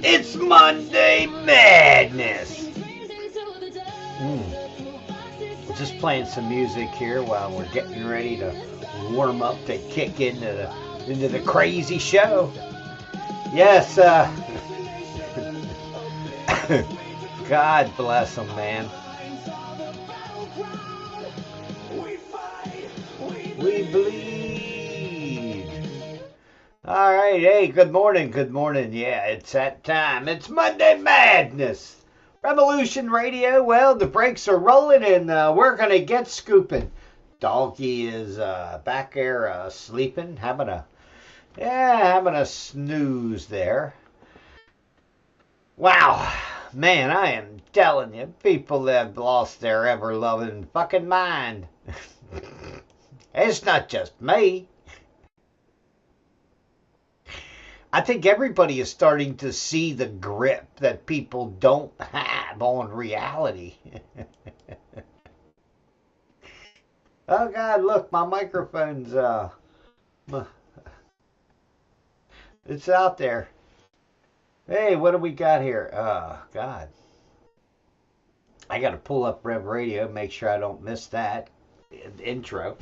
It's Monday Madness. Just playing some music here while we're getting ready to warm up to kick into the crazy show. Yes, God bless them, man. We bleed. All right, hey, good morning, good morning. Yeah, it's that time. It's Monday Madness. Revolution Radio, well, the brakes are rolling and we're going to get scooping. Doggy is back there sleeping, having a snooze there. Wow, man, I am telling you, people have lost their ever-loving fucking mind. It's not just me. I think everybody is starting to see the grip that people don't have on reality. Oh God, look, my microphone's it's out there. Hey, what do we got here? Oh God. I gotta pull up Rev Radio, make sure I don't miss that intro.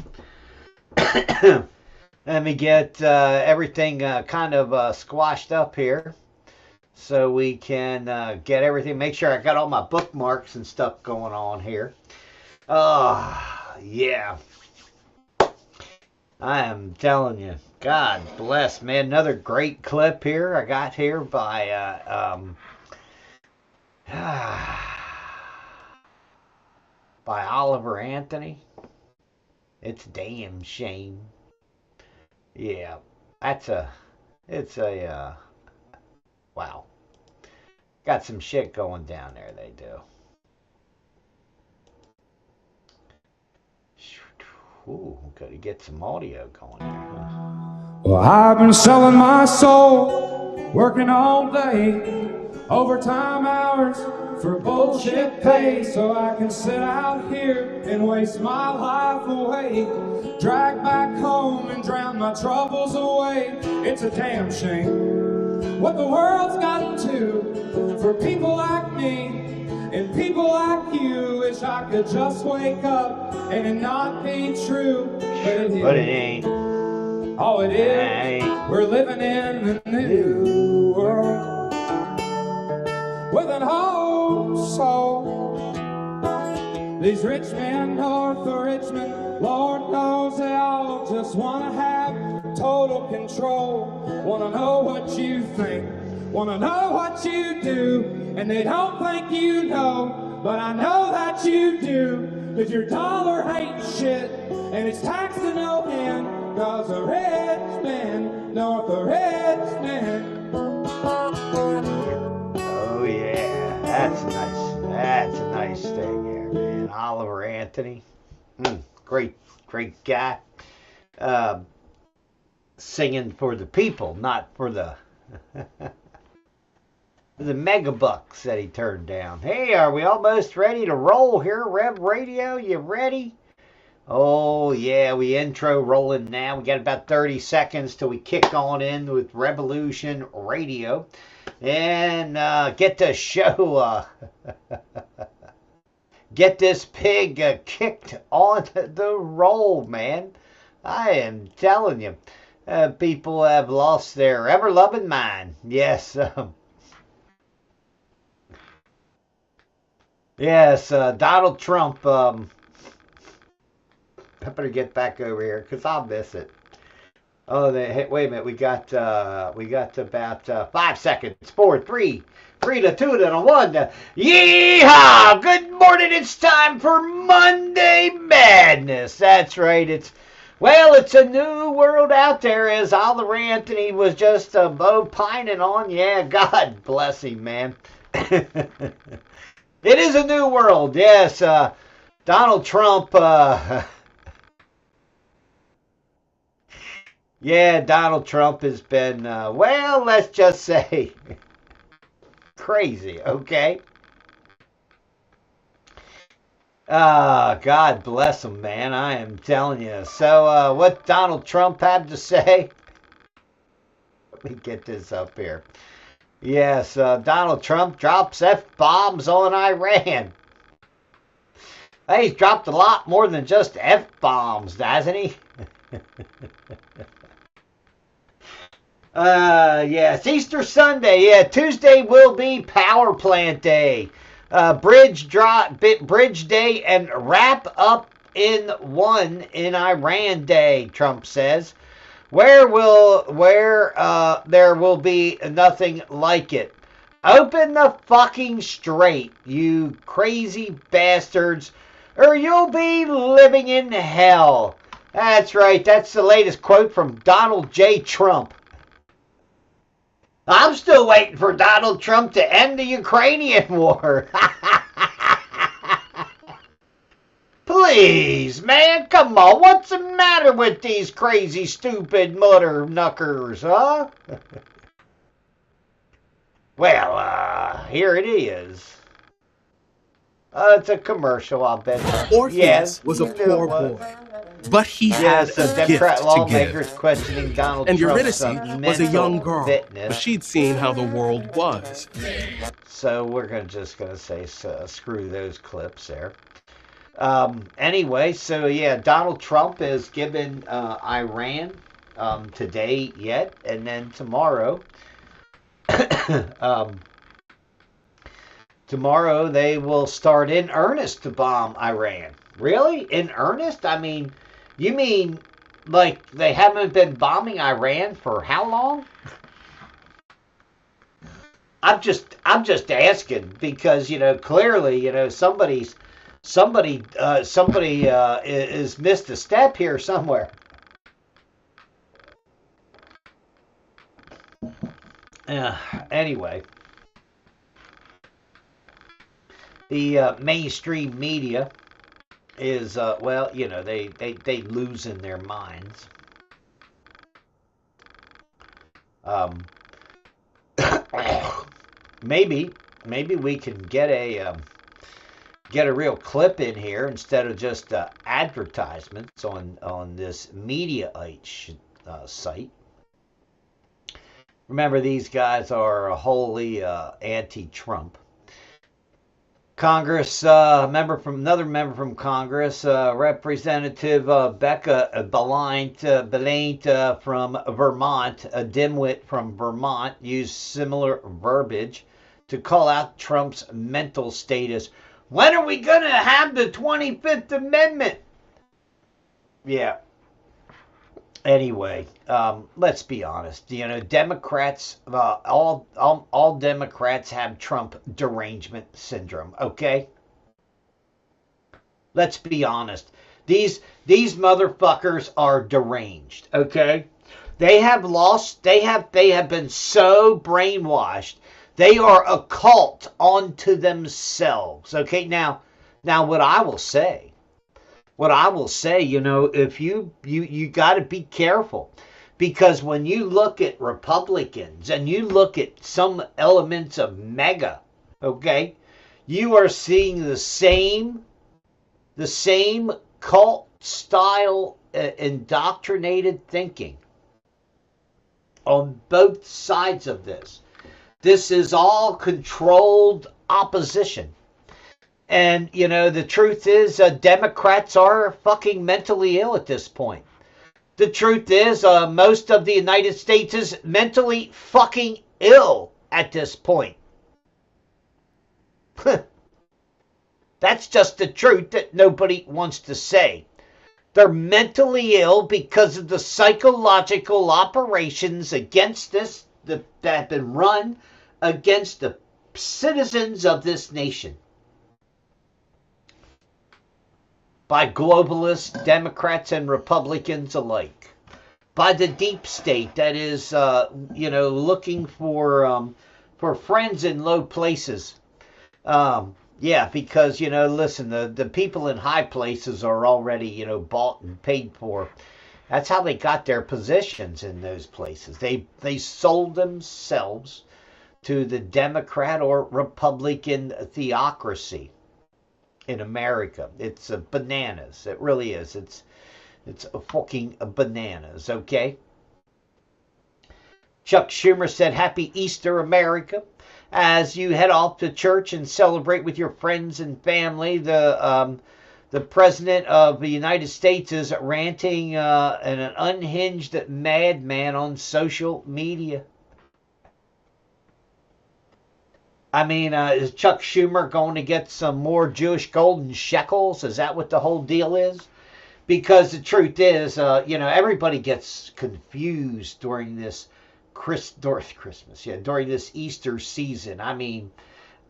Let me get everything kind of squashed up here so we can get everything. Make sure I got all my bookmarks and stuff going on here. Oh, yeah. I am telling you, God bless, man. Another great clip here I got here by by Oliver Anthony. It's a damn shame. Yeah, it's a wow. Got some shit going down there, they do. Ooh, gotta get some audio going here, huh? Well, I've been selling my soul, working all day, overtime hours for bullshit pay, so I can sit out here and waste my life away, drag back home and drown my troubles away. It's a damn shame what the world's gotten to for people like me and people like you. Wish I could just wake up and it not be true, but it ain't. Oh, it is. We're living in a new world with an old soul. These rich men north of Richmond, Lord knows they all just want to have total control. Want to know what you think, want to know what you do, and they don't think you know, but I know that you do. Cause your dollar ain't shit, and it's taxed to no end, cause a rich man north of Richmond. Oh yeah, that's nice. That's a nice thing here, man. Oliver Anthony, great guy. Singing for the people, not for the the megabucks that he turned down. Hey, are we almost ready to roll here, Rev Radio? You ready? Oh yeah, we intro rolling now. We got about 30 seconds till we kick on in with Revolution Radio and get the show, get this pig kicked on the roll, man. I am telling you, people have lost their ever-loving mind. Yes, yes, Donald Trump. I better get back over here because I'll miss it. Oh, wait a minute. We got about 5 seconds. 4, 3, 2, then a 1. Yeehaw! Good morning. It's time for Monday Madness. That's right. It's a new world out there, as Oliver Anthony was just opining on. Yeah, God bless him, man. It is a new world. Yes, Donald Trump. Yeah, Donald Trump has been, well, let's just say, crazy, okay? God bless him, man. I am telling you. So, what Donald Trump had to say? Let me get this up here. Yes, Donald Trump drops F-bombs on Iran. Hey, he's dropped a lot more than just F-bombs, hasn't he? Yes, Easter Sunday. Yeah, Tuesday will be Power Plant Day, Bridge Day, and Wrap Up in One in Iran Day. Trump says, where there will be nothing like it. Open the fucking strait, you crazy bastards, or you'll be living in hell. That's right. That's the latest quote from Donald J. Trump. I'm still waiting for Donald Trump to end the Ukrainian war. Please, man, come on. What's the matter with these crazy, stupid mother knuckers, huh? Well, here it is. It's a commercial, I'll bet. Orpheus yes, was a poor boy, but he yes, had a Democrat gift to lawmakers give. questioning Donald And Trump's Eurydice was a young girl, fitness. but she'd seen how the world was. So we're just gonna say screw those clips there. Anyway, so yeah, Donald Trump is given Iran today yet, and then tomorrow. Tomorrow they will start in earnest to bomb Iran. Really? In earnest? I mean, you mean like they haven't been bombing Iran for how long? I'm just asking because clearly somebody is missed a step here somewhere. Anyway, the mainstream media is they losing their minds. Maybe we can get a real clip in here instead of just advertisements on this Mediaite site. Remember, these guys are wholly anti-Trump. Congress another member from Congress, Representative Becca Belaint from Vermont, a dimwit from Vermont, used similar verbiage to call out Trump's mental status. When are we going to have the 25th Amendment? Yeah. Anyway, let's be honest. Democrats, all Democrats have Trump derangement syndrome. Okay, let's be honest. These motherfuckers are deranged. Okay, they have been so brainwashed. They are a cult onto themselves. Okay, now what I will say. If you got to be careful, because when you look at Republicans and you look at some elements of MAGA, okay, you are seeing the same cult style indoctrinated thinking on both sides of this. This is all controlled opposition. And, the truth is Democrats are fucking mentally ill at this point. The truth is most of the United States is mentally fucking ill at this point. That's just the truth that nobody wants to say. They're mentally ill because of the psychological operations against this that have been run against the citizens of this nation. By globalists, Democrats, and Republicans alike. By the deep state that is, looking for friends in low places. Because, listen, the people in high places are already, bought and paid for. That's how they got their positions in those places. They sold themselves to the Democrat or Republican theocracy. In America, it's bananas. It really is. It's fucking bananas. Okay. Chuck Schumer said, "Happy Easter, America." As you head off to church and celebrate with your friends and family, the president of the United States is ranting an unhinged madman on social media. I mean, is Chuck Schumer going to get some more Jewish golden shekels? Is that what the whole deal is? Because the truth is, everybody gets confused during this during this Easter season. I mean,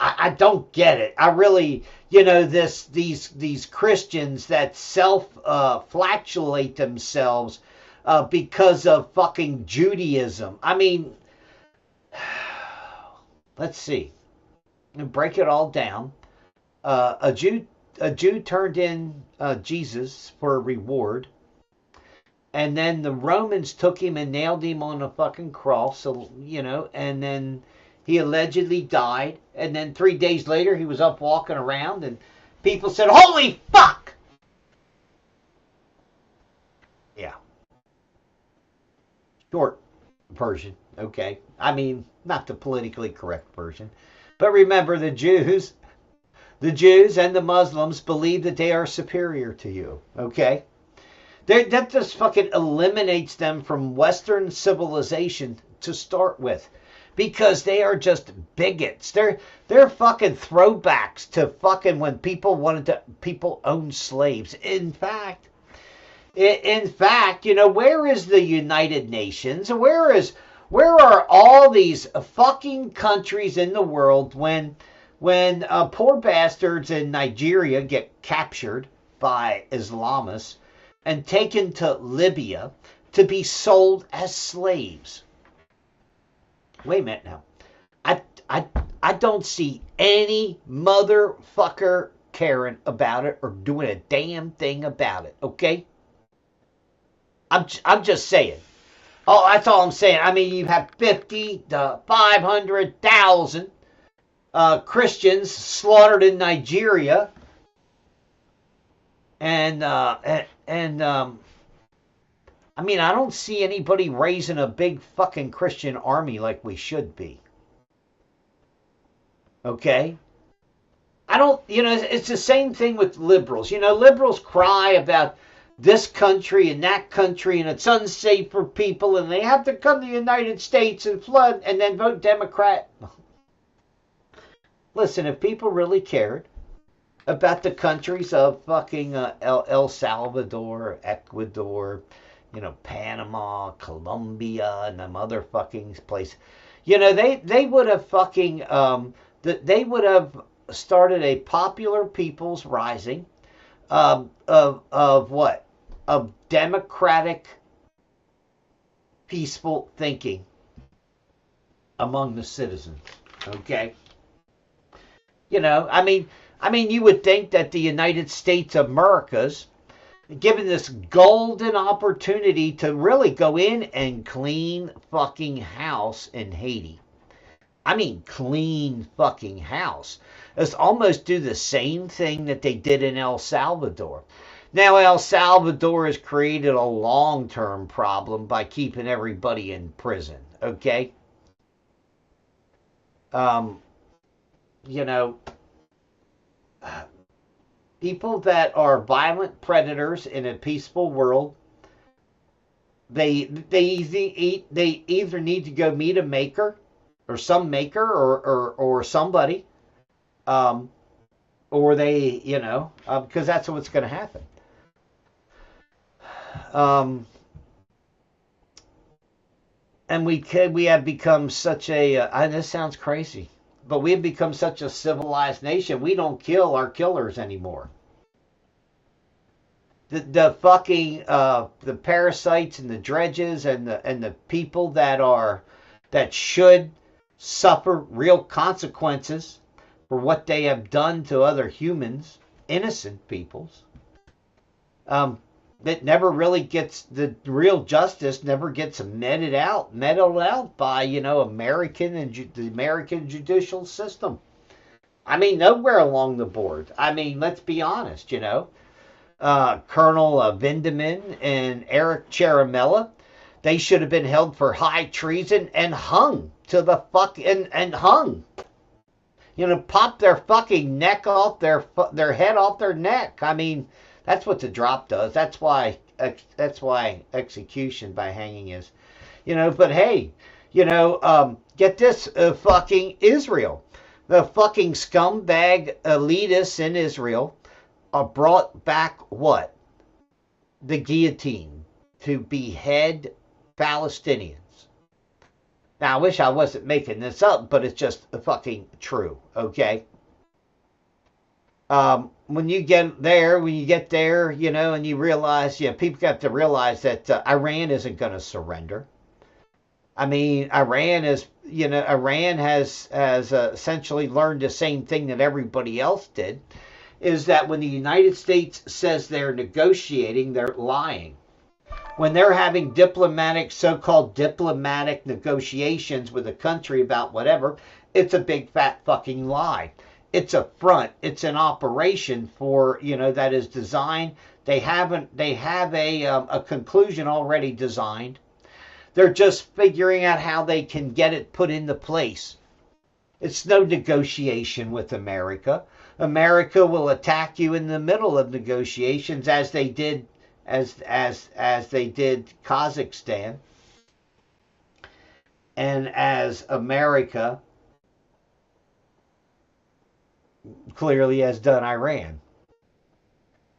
I don't get it. I really, these Christians that self-flatulate themselves because of fucking Judaism. I mean, let's see. Break it all down. A Jew turned in Jesus for a reward. And then the Romans took him and nailed him on a fucking cross. So, and then he allegedly died. And then 3 days later, he was up walking around. And people said, "Holy fuck!" Yeah. Short version. Okay. I mean, not the politically correct version. But remember, the Jews and the Muslims believe that they are superior to you. Okay? That just fucking eliminates them from Western civilization to start with. Because they are just bigots. They're fucking throwbacks to fucking when people owned slaves. In fact, where is the United Nations? Where are all these fucking countries in the world when poor bastards in Nigeria get captured by Islamists and taken to Libya to be sold as slaves? Wait a minute now. I don't see any motherfucker caring about it or doing a damn thing about it, okay? I'm just saying. Oh, that's all I'm saying. I mean, you have 50 to 500,000 Christians slaughtered in Nigeria. And I mean, I don't see anybody raising a big fucking Christian army like we should be. Okay? I don't, it's the same thing with liberals. Liberals cry about this country and that country and it's unsafe for people and they have to come to the United States and flood and then vote Democrat. Listen, if people really cared about the countries of fucking El Salvador, Ecuador, Panama, Colombia, and them other fucking places, they would have fucking, they would have started a popular people's rising of what? Of democratic, peaceful thinking among the citizens. Okay? I mean, you would think that the United States of America's given this golden opportunity to really go in and clean fucking house in Haiti. I mean, clean fucking house. Let's almost do the same thing that they did in El Salvador. Now, El Salvador has created a long-term problem by keeping everybody in prison, okay? People that are violent predators in a peaceful world, they either need to go meet a maker or some maker or somebody, or they, because that's what's going to happen. And we have become such a, and this sounds crazy, but we have become such a civilized nation. We don't kill our killers anymore. The fucking the parasites and the dredges and the people that should suffer real consequences for what they have done to other humans, innocent peoples. That never really gets, the real justice never gets meted out by, American and the American judicial system. I mean, nowhere along the board. I mean, let's be honest, Colonel Vindeman and Eric Ciaramella, They should have been held for high treason and hung to the fuck and hung. You know, pop their fucking neck off their head off their neck. I mean, that's what the drop does. That's why execution by hanging is. You know, but hey, you know, get this, fucking Israel. The fucking scumbag elitists in Israel brought back what? The guillotine to behead Palestinians. Now, I wish I wasn't making this up, but it's just fucking true, okay? When you get there, you know, and you realize, yeah, people got to realize that Iran isn't going to surrender. I mean, Iran has essentially learned the same thing that everybody else did, is that when the United States says they're negotiating, they're lying. When they're having so-called diplomatic negotiations with a country about whatever, it's a big fat fucking lie. It's a front. It's an operation for, you know, that is designed. They have a conclusion already designed. They're just figuring out how they can get it put into place. It's no negotiation with America. America will attack you in the middle of negotiations, as they did Kazakhstan, and as America clearly has done Iran.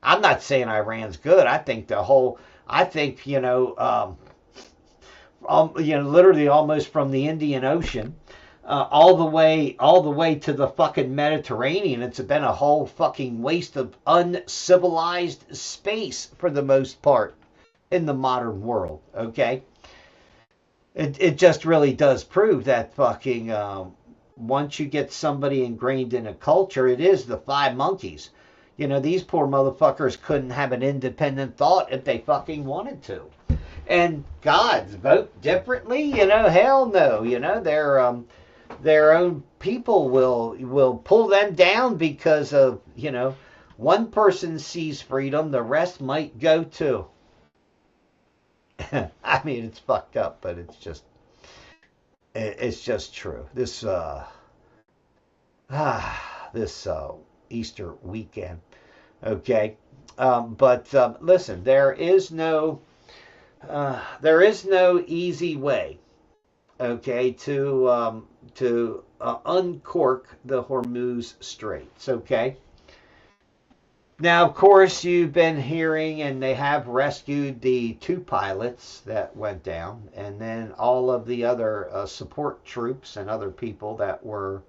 I'm not saying Iran's good. I think literally almost from the Indian Ocean all the way to the fucking Mediterranean, it's been a whole fucking waste of uncivilized space for the most part in the modern world, okay? It just really does prove that fucking once you get somebody ingrained in a culture, it is the five monkeys. You know, these poor motherfuckers couldn't have an independent thought if they fucking wanted to. And gods, vote differently? You know, hell no. You know, their own people will pull them down because of, you know, one person sees freedom, the rest might go too. I mean, it's fucked up, but it's just true. This Easter weekend, okay. But listen, there is no easy way, okay, to uncork the Hormuz Straits, okay? Now, of course, you've been hearing, and they have rescued the 2 pilots that went down, and then all of the other support troops and other people that were,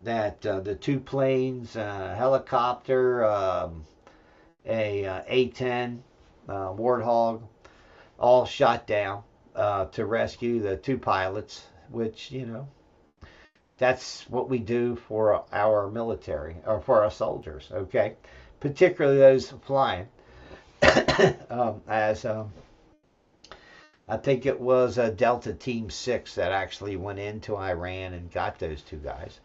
the 2 planes, helicopter, a A-10 Warthog, all shot down to rescue the 2 pilots, which, you know, that's what we do for our military, or for our soldiers, okay? Particularly those flying. I think it was Delta Team 6 that actually went into Iran and got those 2 guys.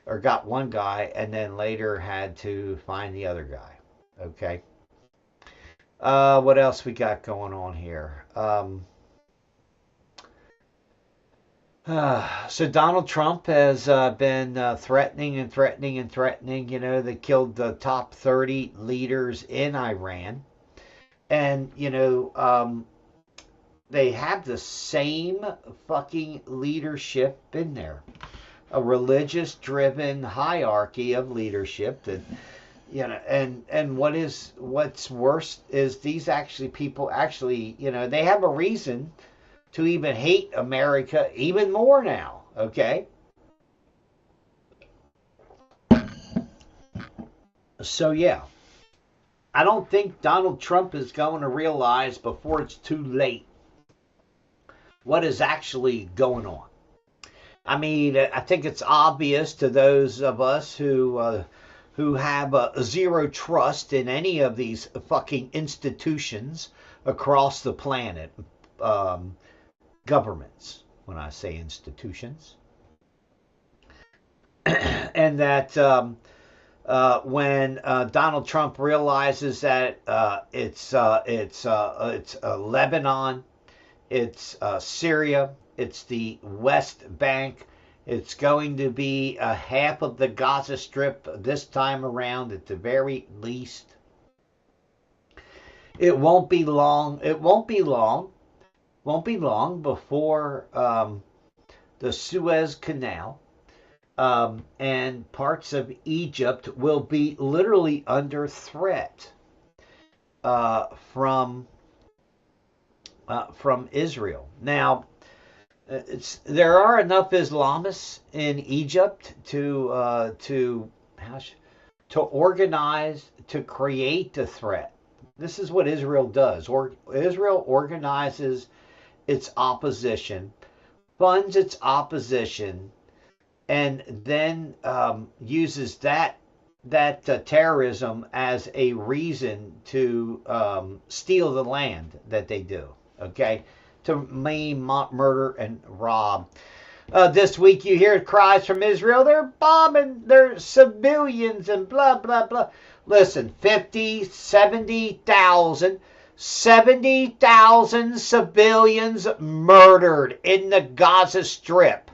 Or got 1 guy, and then later had to find the other guy, okay? What else we got going on here? So Donald Trump has been threatening. You know, they killed the top 30 leaders in Iran. And, you know, they have the same fucking leadership in there. A religious-driven hierarchy of leadership that, you know, and what's worse is these people actually, you know, they have a reason to even hate America even more now, okay? So, yeah. I don't think Donald Trump is going to realize before it's too late what is actually going on. I mean, I think it's obvious to those of us who have zero trust in any of these fucking institutions across the planet. Governments, when I say institutions. And that when Donald Trump realizes that it's Lebanon, it's Syria, it's the West Bank. It's going to be a half of the Gaza Strip this time around at the very least. It won't be long. It won't be long. Won't be long before the Suez Canal and parts of Egypt will be literally under threat from Israel. Now, there are enough Islamists in Egypt to organize, to create a threat. This is what Israel does. Israel organizes its opposition, funds its opposition, and then uses that terrorism as a reason to steal the land that they do. Okay. To maim, murder, and rob. This week you hear cries from Israel. They're bombing their civilians and blah, blah, blah. Listen, 50, 70,000 civilians murdered in the Gaza Strip.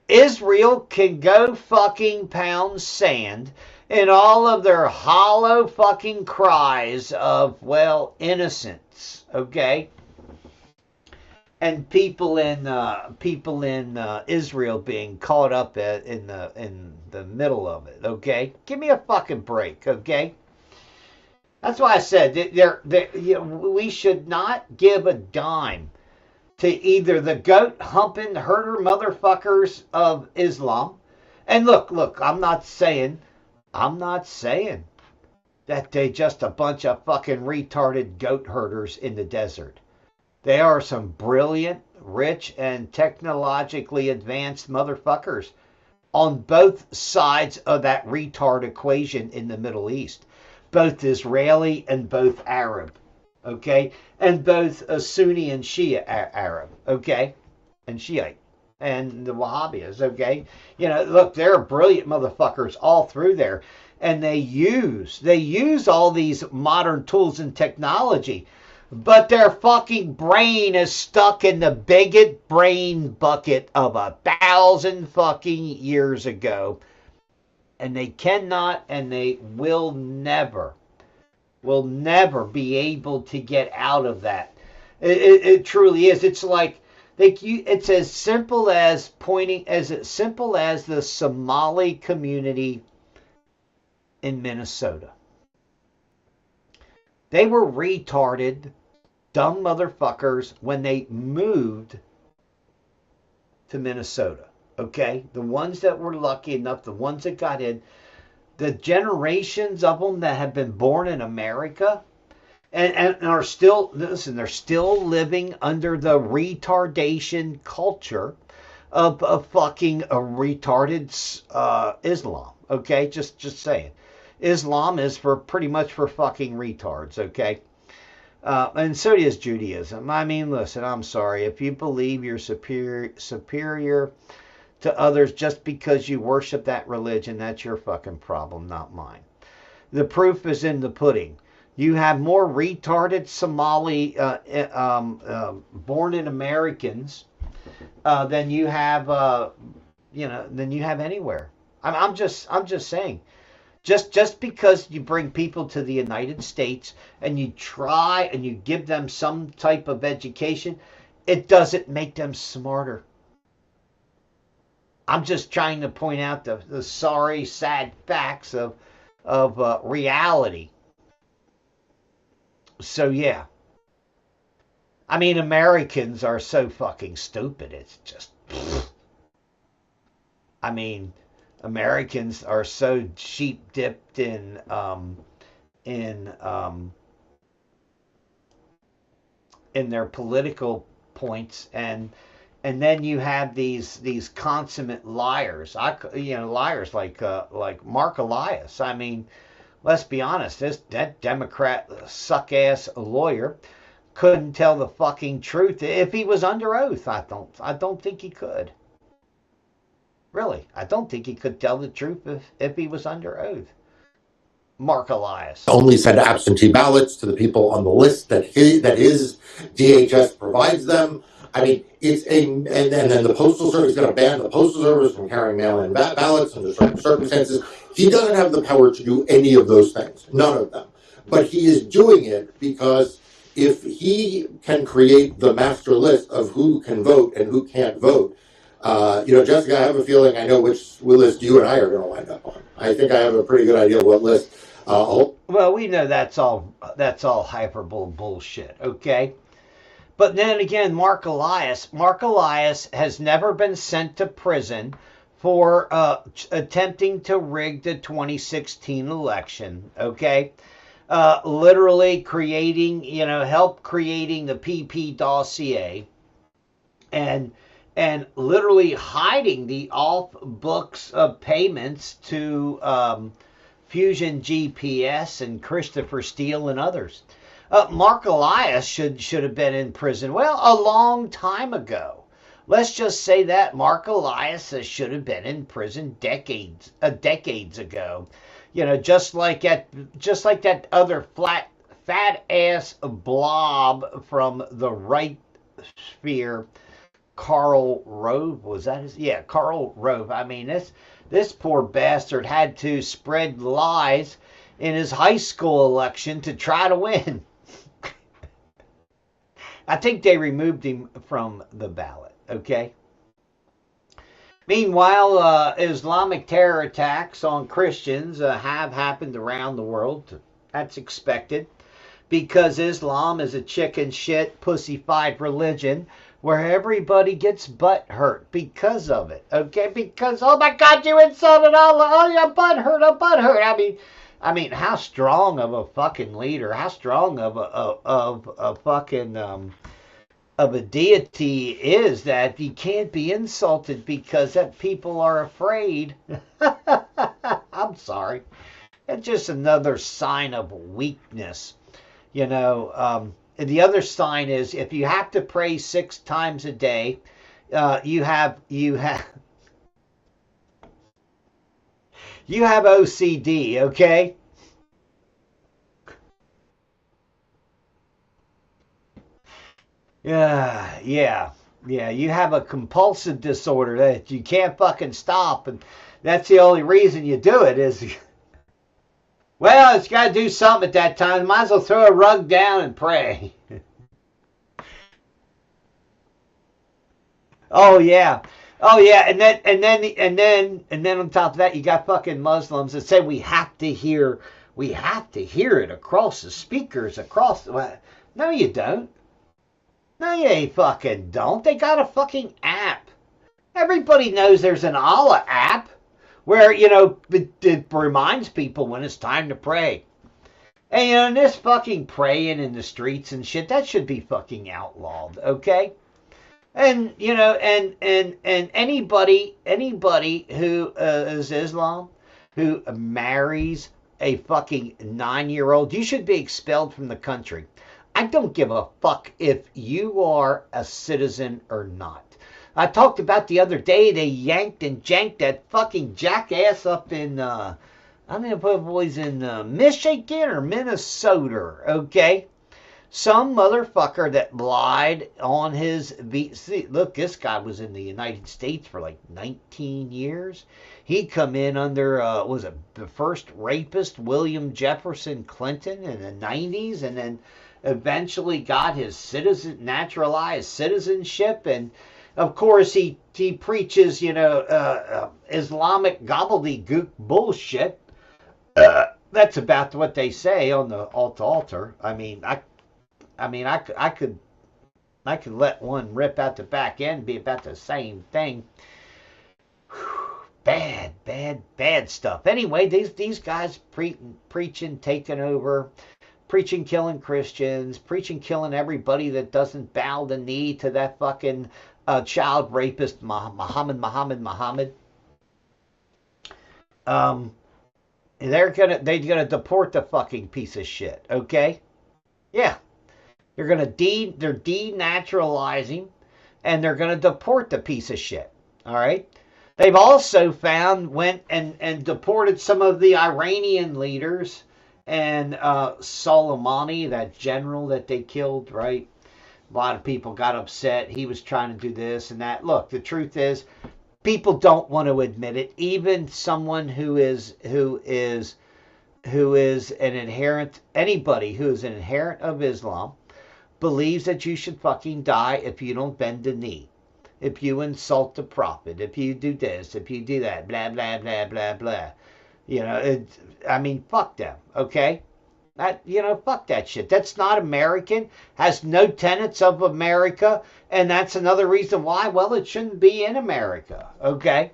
Israel can go fucking pound sand in all of their hollow fucking cries of, well, innocence. Okay? And people in Israel being caught up in the middle of it. Okay, give me a fucking break. Okay, that's why I said we should not give a dime to either the goat humping herder motherfuckers of Islam. And look, I'm not saying that they just a bunch of fucking retarded goat herders in the desert. They are some brilliant, rich, and technologically advanced motherfuckers on both sides of that retard equation in the Middle East. Both Israeli and both Arab. Okay? And both Sunni and Shia Arab. Okay? And Shiite. And the Wahhabis. Okay? You know, look, they're brilliant motherfuckers all through there. And they use all these modern tools and technology. But their fucking brain is stuck in the bigot brain bucket of 1,000 fucking years ago. And they cannot and they will never be able to get out of that. It truly is. It's like, it's as simple as the Somali community in Minnesota. They were retarded, dumb motherfuckers when they moved to Minnesota. Okay? The ones that were lucky enough, the ones that got in, the generations of them that have been born in America and are still, listen, they're still living under the retardation culture of fucking retarded Islam. Okay? Just saying. Islam is pretty much for fucking retards. Okay? And so does Judaism. I mean, listen, I'm sorry. If you believe you're superior to others just because you worship that religion, that's your fucking problem, not mine. The proof is in the pudding. You have more retarded Somali born in Americans than you have anywhere. I'm just saying. Just because you bring people to the United States and you try and you give them some type of education, it doesn't make them smarter. I'm just trying to point out the sorry, sad facts of reality. So yeah. I mean, Americans are so fucking stupid. It's just, I mean, Americans are so sheep dipped in their political points, and then you have these consummate liars. Liars like Mark Elias. I mean, let's be honest. That Democrat suck ass lawyer couldn't tell the fucking truth if he was under oath. I don't think he could. Really, I don't think he could tell the truth if he was under oath. Mark Elias. Only send absentee ballots to the people on the list that his DHS provides them. I mean, and then the Postal Service is going to ban the Postal Service from carrying mail-in ballots under certain circumstances. He doesn't have the power to do any of those things, none of them. But he is doing it because if he can create the master list of who can vote and who can't vote, Jessica, I have a feeling I know which list you and I are going to wind up on. I think I have a pretty good idea of what list. Well, we know that's all hyperbole bullshit, okay? But then again, Mark Elias has never been sent to prison for attempting to rig the 2016 election, okay? Literally help creating the PP dossier and literally hiding the off-books payments to Fusion GPS and Christopher Steele and others. Mark Elias should have been in prison, well, a long time ago. Let's just say that Mark Elias should have been in prison decades ago. Just like that other fat ass blob from the right sphere, Karl Rove, was that his? Yeah, Karl Rove. I mean, this poor bastard had to spread lies in his high school election to try to win. I think they removed him from the ballot, okay? Meanwhile, Islamic terror attacks on Christians have happened around the world. That's expected because Islam is a chicken shit, pussy-fied religion where everybody gets butt hurt because of it, okay? Because, oh my God, you insulted Allah, oh, your butt hurt, a butt hurt. I mean, how strong of a fucking leader, how strong of a fucking of a deity is that he can't be insulted because that people are afraid? I'm sorry. It's just another sign of weakness, And the other sign is if you have to pray 6 times a day, you have OCD, okay? Yeah. You have a compulsive disorder that you can't fucking stop, and that's the only reason you do it is. Well, it's got to do something at that time. Might as well throw a rug down and pray. Oh yeah, and then on top of that, you got fucking Muslims that say we have to hear it across the speakers across. No, you don't. No, you ain't fucking don't. They got a fucking app. Everybody knows there's an Allah app. Where, it reminds people when it's time to pray. And, this fucking praying in the streets and shit, that should be fucking outlawed, okay? And, and anybody who is Islam, who marries a fucking 9-year-old, you should be expelled from the country. I don't give a fuck if you are a citizen or not. I talked about the other day, they yanked and janked that fucking jackass up in, I don't know if it was in Michigan or Minnesota, okay? Some motherfucker that lied on his visa. Look, this guy was in the United States for like 19 years. He come in under, was it the first rapist, William Jefferson Clinton in the 90s, and then eventually got his naturalized citizenship, and of course, he preaches, Islamic gobbledygook bullshit. That's about what they say on the altar. I could let one rip out the back end and be about the same thing. Bad stuff. Anyway, these guys preaching, taking over, preaching killing Christians, preaching killing everybody that doesn't bow the knee to that fucking child rapist Muhammad. They're gonna deport the fucking piece of shit, okay? Yeah. They're denaturalize him, and they're gonna deport the piece of shit. All right? They've also went and deported some of the Iranian leaders and Soleimani, that general that they killed, right? A lot of people got upset. He was trying to do this and that. Look, the truth is, people don't want to admit it. Even someone who is an adherent, anybody who is an adherent of Islam, believes that you should fucking die if you don't bend the knee, if you insult the prophet, if you do this, if you do that, blah, blah, blah, blah, blah. Fuck them, okay? Fuck that shit. That's not American, has no tenets of America, and that's another reason why, well, it shouldn't be in America, okay?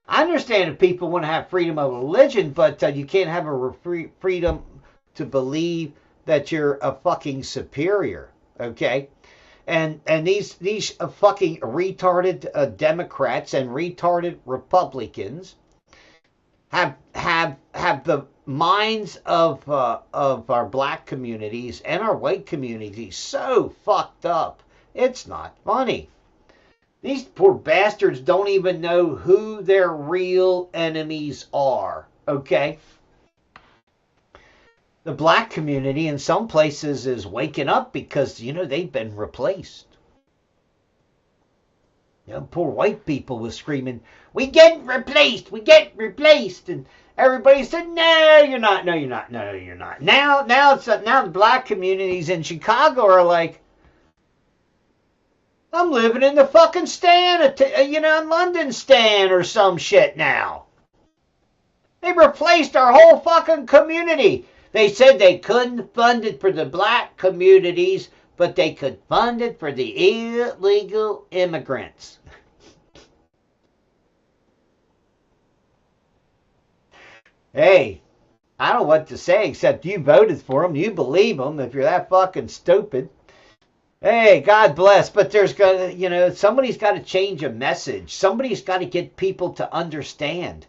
I understand if people want to have freedom of religion, but you can't have a freedom to believe that you're a fucking superior, okay? And these fucking retarded Democrats and retarded Republicans have the minds of our black communities and our white communities so fucked up. It's not funny. These poor bastards don't even know who their real enemies are, okay? The black community in some places is waking up because, they've been replaced. Poor white people was screaming, we get replaced, we get replaced. And everybody said, no, you're not, no, you're not, no, you're not. Now the black communities in Chicago are like, I'm living in the fucking stand, London stand or some shit now. They replaced our whole fucking community. They said they couldn't fund it for the black communities, but they could fund it for the illegal immigrants. Hey, I don't know what to say except you voted for them. You believe them if you're that fucking stupid. Hey, God bless, but there's got to, somebody's got to change a message. Somebody's got to get people to understand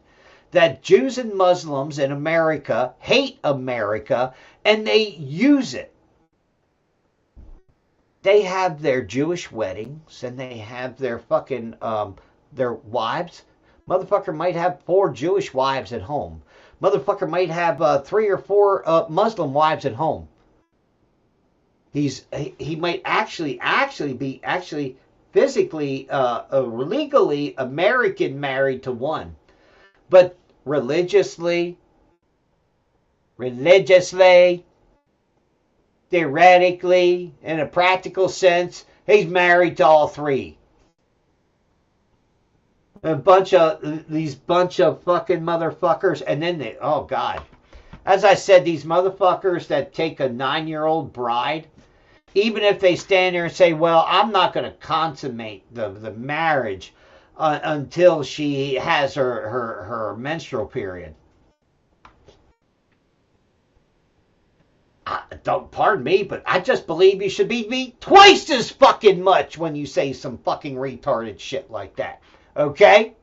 that Jews and Muslims in America hate America, and they use it. They have their Jewish weddings, and they have their fucking, their wives. Motherfucker might have 4 Jewish wives at home. Motherfucker might have 3 or 4 Muslim wives at home. He might actually be physically, legally American married to one. But religiously, theoretically, in a practical sense, he's married to all 3. These bunch of fucking motherfuckers, and then oh God. As I said, these motherfuckers that take a 9-year-old bride, even if they stand there and say, well, I'm not going to consummate the marriage until she has her menstrual period. Pardon me, but I just believe you should be beat twice as fucking much when you say some fucking retarded shit like that. Okay?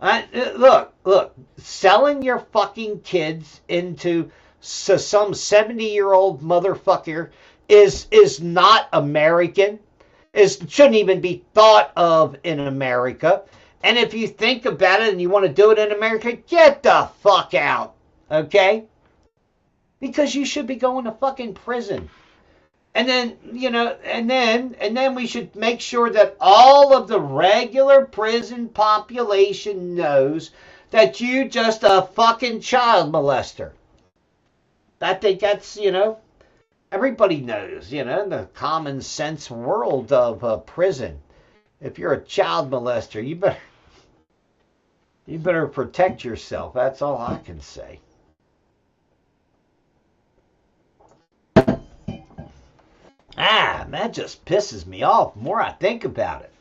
Look, selling your fucking kids into some 70-year-old motherfucker is not American. Shouldn't even be thought of in America. And if you think about it and you want to do it in America, get the fuck out. Okay? Because you should be going to fucking prison. And then, and then we should make sure that all of the regular prison population knows that you just a fucking child molester. I think that's, everybody knows, in the common sense world of prison. If you're a child molester, you better protect yourself. That's all I can say. That just pisses me off the more I think about it.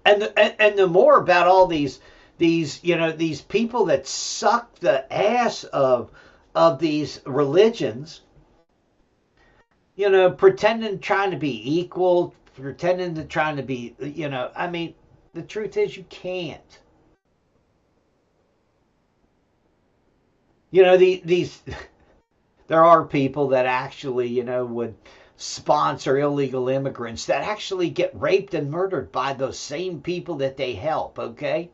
And the more about all these people that suck the ass of these religions, pretending trying to be equal, pretending to trying to be, the truth is you can't. These there are people that actually, would sponsor illegal immigrants that actually get raped and murdered by those same people that they help, okay?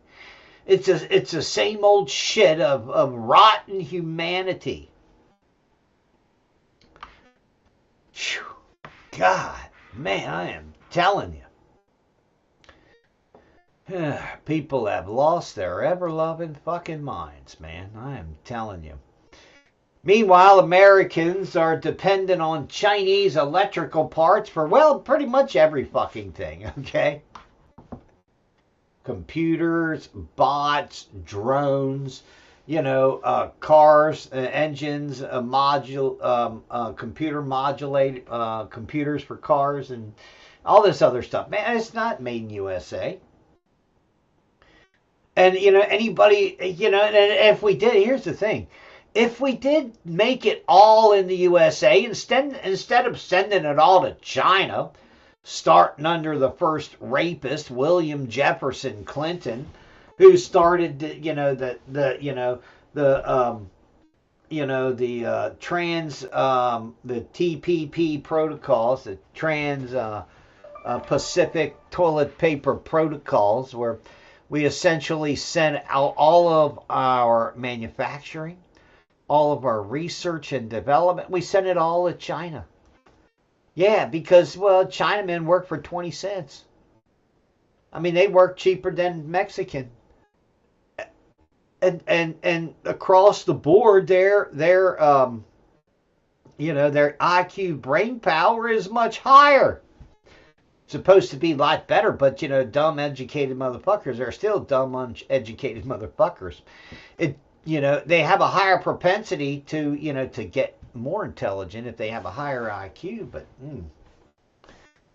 It's the same old shit of rotten humanity. Whew. God, man, I am telling you. People have lost their ever-loving fucking minds, man. I am telling you. Meanwhile, Americans are dependent on Chinese electrical parts for, well, pretty much every fucking thing, okay? Computers, bots, drones, cars, engines, computer modulated computers for cars, and all this other stuff. Man, it's not made in USA. And, anybody, and if we did, here's the thing. If we did make it all in the USA, instead of sending it all to China, starting under the first rapist, William Jefferson Clinton, who started, the TPP protocols, the Pacific Toilet Paper Protocols, where we essentially sent out all of our manufacturing, all of our research and development. We sent it all to China. Yeah, because, well, Chinamen work for 20 cents. I mean, they work cheaper than Mexican. And across the board, their IQ brain power is much higher. Supposed to be a lot better, but, dumb, educated motherfuckers are still dumb, uneducated motherfuckers. They have a higher propensity to get more intelligent if they have a higher IQ, but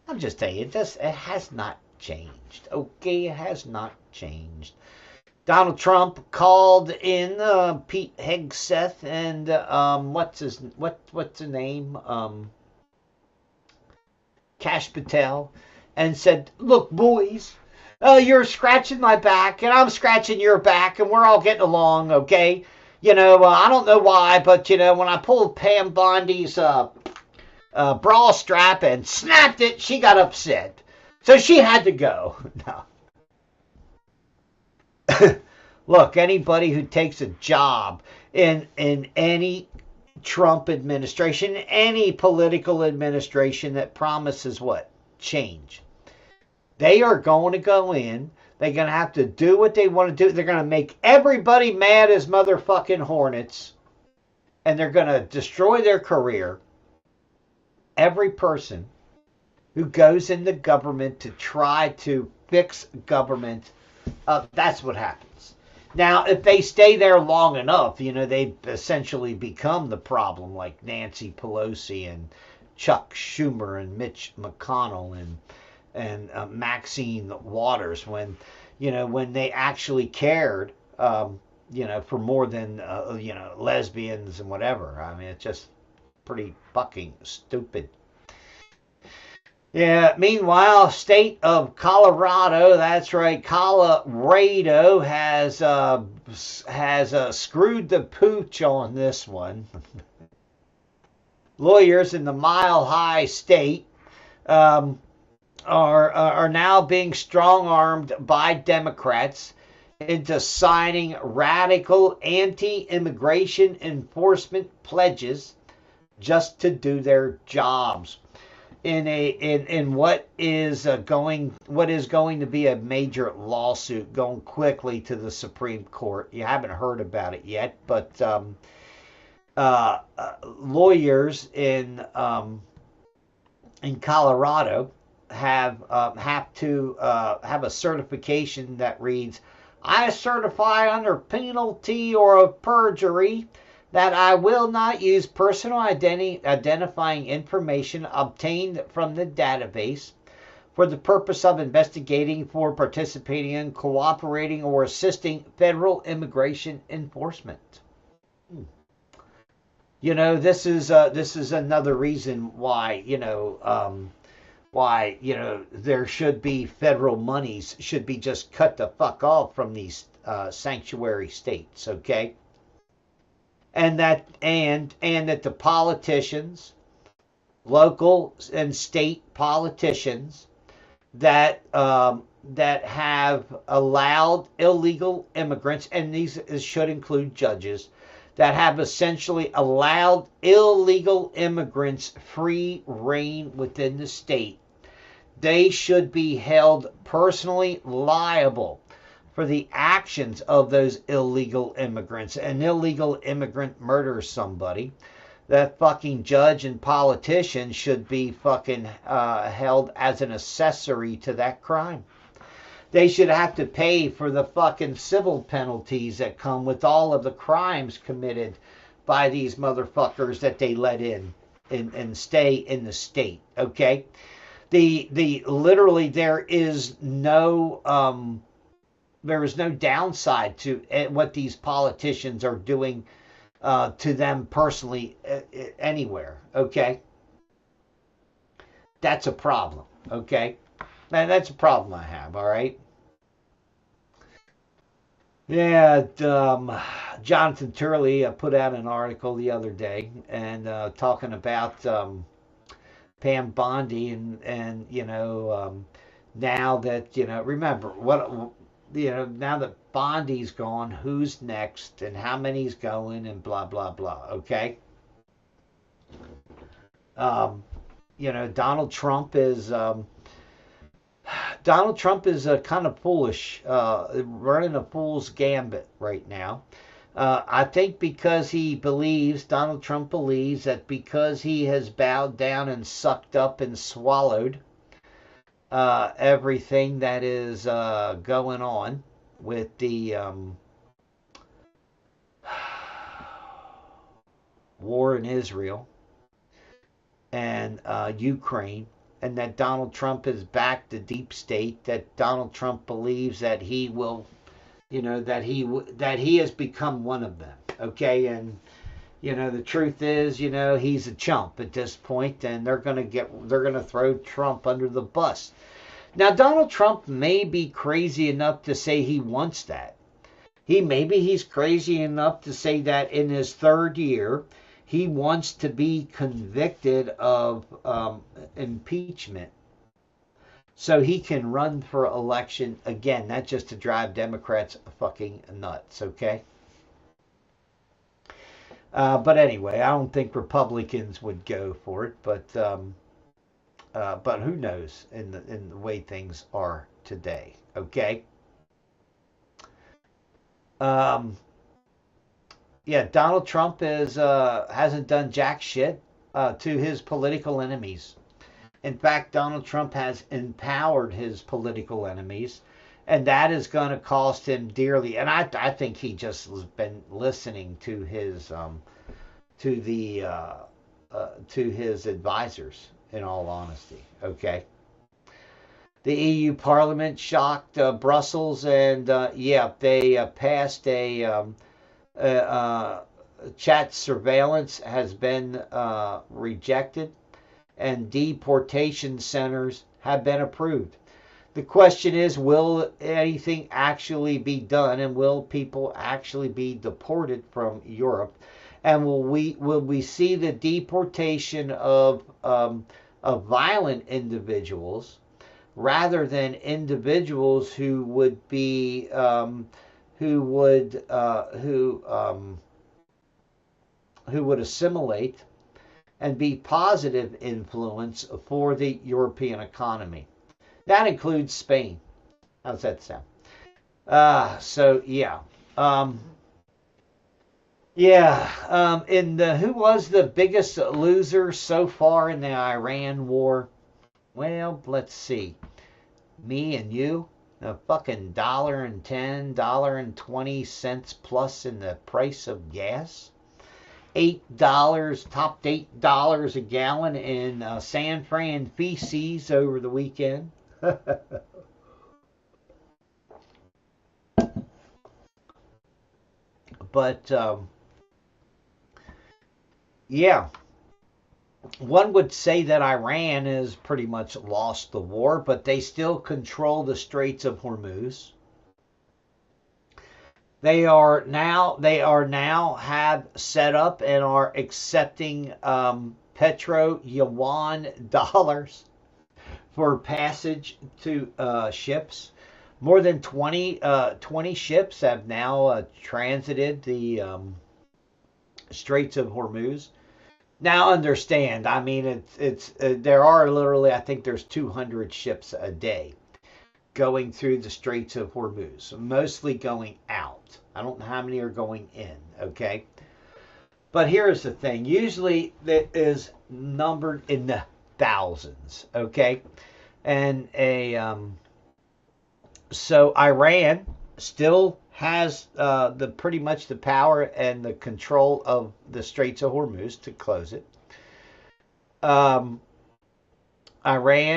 I'm just telling you, it has not changed. Okay, it has not changed. Donald Trump called in Pete Hegseth and what's the name? Kash Patel, and said, "Look, boys, you're scratching my back, and I'm scratching your back, and we're all getting along, okay? I don't know why, but, when I pulled Pam Bondi's bra strap and snapped it, she got upset. So she had to go." No. Look, anybody who takes a job in any Trump administration, any political administration that promises what? Change. They are going to go in. They're going to have to do what they want to do. They're going to make everybody mad as motherfucking hornets. And they're going to destroy their career. Every person who goes into government to try to fix government, that's what happens. Now, if they stay there long enough, they essentially become the problem, like Nancy Pelosi and Chuck Schumer and Mitch McConnell and Maxine Waters, when they actually cared, for more than lesbians and whatever. I mean, it's just pretty fucking stupid. Yeah. Meanwhile, state of Colorado, that's right, Colorado has screwed the pooch on this one. Lawyers in the Mile High State are now being strong-armed by Democrats into signing radical anti-immigration enforcement pledges just to do their jobs in what is going to be a major lawsuit going quickly to the Supreme Court. You haven't heard about it yet, but lawyers in Colorado have to have a certification that reads, "I certify under penalty or of perjury that I will not use personal identifying information obtained from the database for the purpose of investigating, for participating in, cooperating, or assisting federal immigration enforcement." This is another reason why there should be federal monies should be just cut the fuck off from these sanctuary states, okay? And that the politicians local and state politicians that that have allowed illegal immigrants, and these should include judges, that have essentially allowed illegal immigrants free reign within the state. They should be held personally liable for the actions of those illegal immigrants. An illegal immigrant murders somebody, that fucking judge and politician should be fucking held as an accessory to that crime. They should have to pay for the fucking civil penalties that come with all of the crimes committed by these motherfuckers that they let in and stay in the state. Okay, the literally there is no downside to what these politicians are doing to them personally anywhere. Okay, that's a problem. Okay. Man, that's a problem I have, all right? Yeah, Jonathan Turley put out an article the other day and talking about Pam Bondi and now that, remember, now that Bondi's gone, who's next and how many's going and blah, blah, blah, okay? Donald Trump is... kind of foolish, running a fool's gambit right now. I think because Donald Trump believes that because he has bowed down and sucked up and swallowed everything that is going on with the war in Israel and Ukraine, and that Donald Trump has backed the deep state, that Donald Trump believes that he will, that he has become one of them. Okay, and the truth is, he's a chump at this point, and they're gonna throw Trump under the bus. Now, Donald Trump may be crazy enough to say he wants that. Maybe he's crazy enough to say that in his third year, he wants to be convicted of impeachment so he can run for election again. Not just to drive Democrats fucking nuts, okay? But anyway, I don't think Republicans would go for it, but who knows in the way things are today, okay? Yeah, Donald Trump hasn't done jack shit to his political enemies. In fact, Donald Trump has empowered his political enemies, and that is going to cost him dearly. And I think he just has been listening to his his advisors. In all honesty, okay. The EU Parliament shocked Brussels, and they passed a chat surveillance has been rejected, and deportation centers have been approved. The question is, will anything actually be done, and will people actually be deported from Europe? And will we see the deportation of violent individuals rather than individuals who would be who would assimilate and be positive influence for the European economy? That includes Spain. How's that sound? Who was the biggest loser so far in the Iran war? Well, let's see. Me and you, a fucking $1.10, $1.20 plus in the price of gas. $8, topped $8 a gallon in San Fran feces over the weekend. But one would say that Iran has pretty much lost the war, but they still control the Straits of Hormuz. They are now have set up and are accepting petro yuan dollars for passage to ships. More than 20 ships have now transited the Straits of Hormuz. Now understand, I mean, there are literally, I think there's 200 ships a day going through the Straits of Hormuz, mostly going out. I don't know how many are going in, okay? But here's the thing. Usually that is numbered in the thousands, okay? And so Iran still has pretty much the power and the control of the Straits of Hormuz to close it. Iran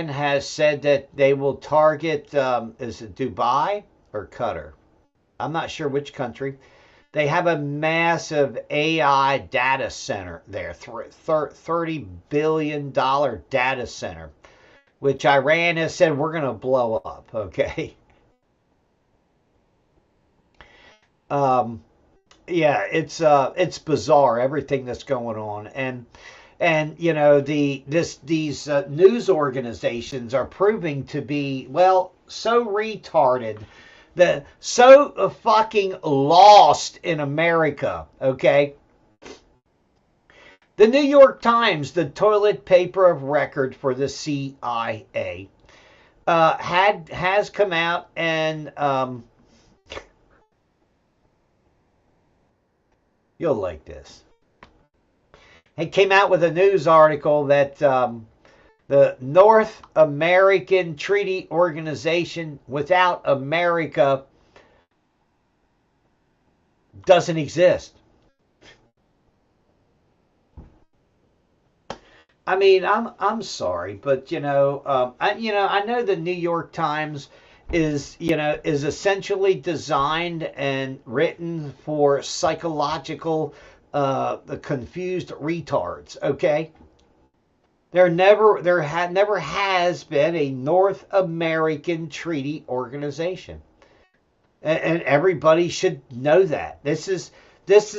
has said that they will target, is it Dubai or Qatar? I'm not sure which country. They have a massive AI data center there, $30 billion data center, which Iran has said we're going to blow up, okay? Yeah, it's bizarre, everything that's going on. And you know, these news organizations are proving to be, well, so retarded, so fucking lost in America, okay? The New York Times, the toilet paper of record for the CIA, has come out and you'll like this. It came out with a news article that the North American Treaty Organization without America doesn't exist. I mean, I'm sorry, but I know the New York Times is essentially designed and written for psychological the confused retards, okay? There never has been a North American Treaty Organization, and everybody should know that. This is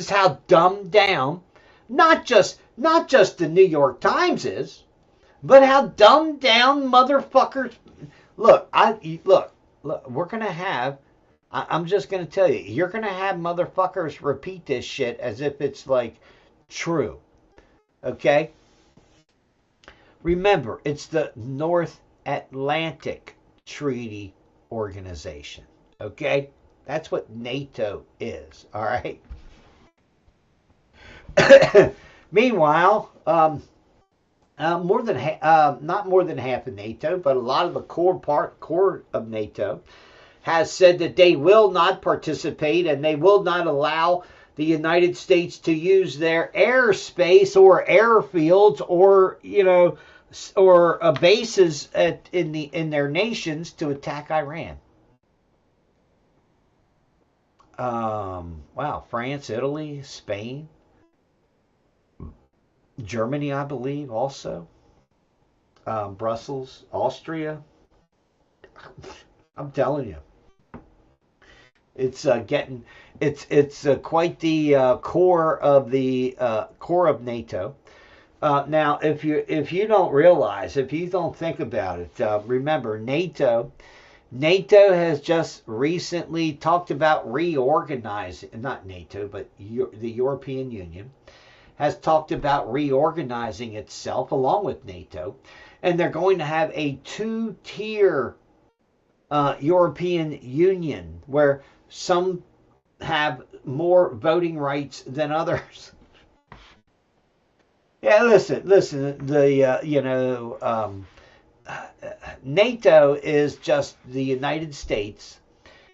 how dumbed down, not just the New York Times is, but how dumbed down motherfuckers. Look, we're gonna have. I'm just going to tell you, you're going to have motherfuckers repeat this shit as if it's like true. Okay? Remember, it's the North Atlantic Treaty Organization. Okay? That's what NATO is. All right? Meanwhile, not more than half of NATO, but a lot of the core of NATO has said that they will not participate and they will not allow the United States to use their airspace or airfields or bases in their nations to attack Iran. Wow, France, Italy, Spain, Germany, I believe, also. Brussels, Austria. I'm telling you. It's quite the core of NATO. Now, if you don't realize, if you don't think about it, remember NATO has just recently talked about reorganizing. Not NATO, but the European Union has talked about reorganizing itself along with NATO, and they're going to have a two-tier European Union where some have more voting rights than others. Yeah, listen. NATO is just the United States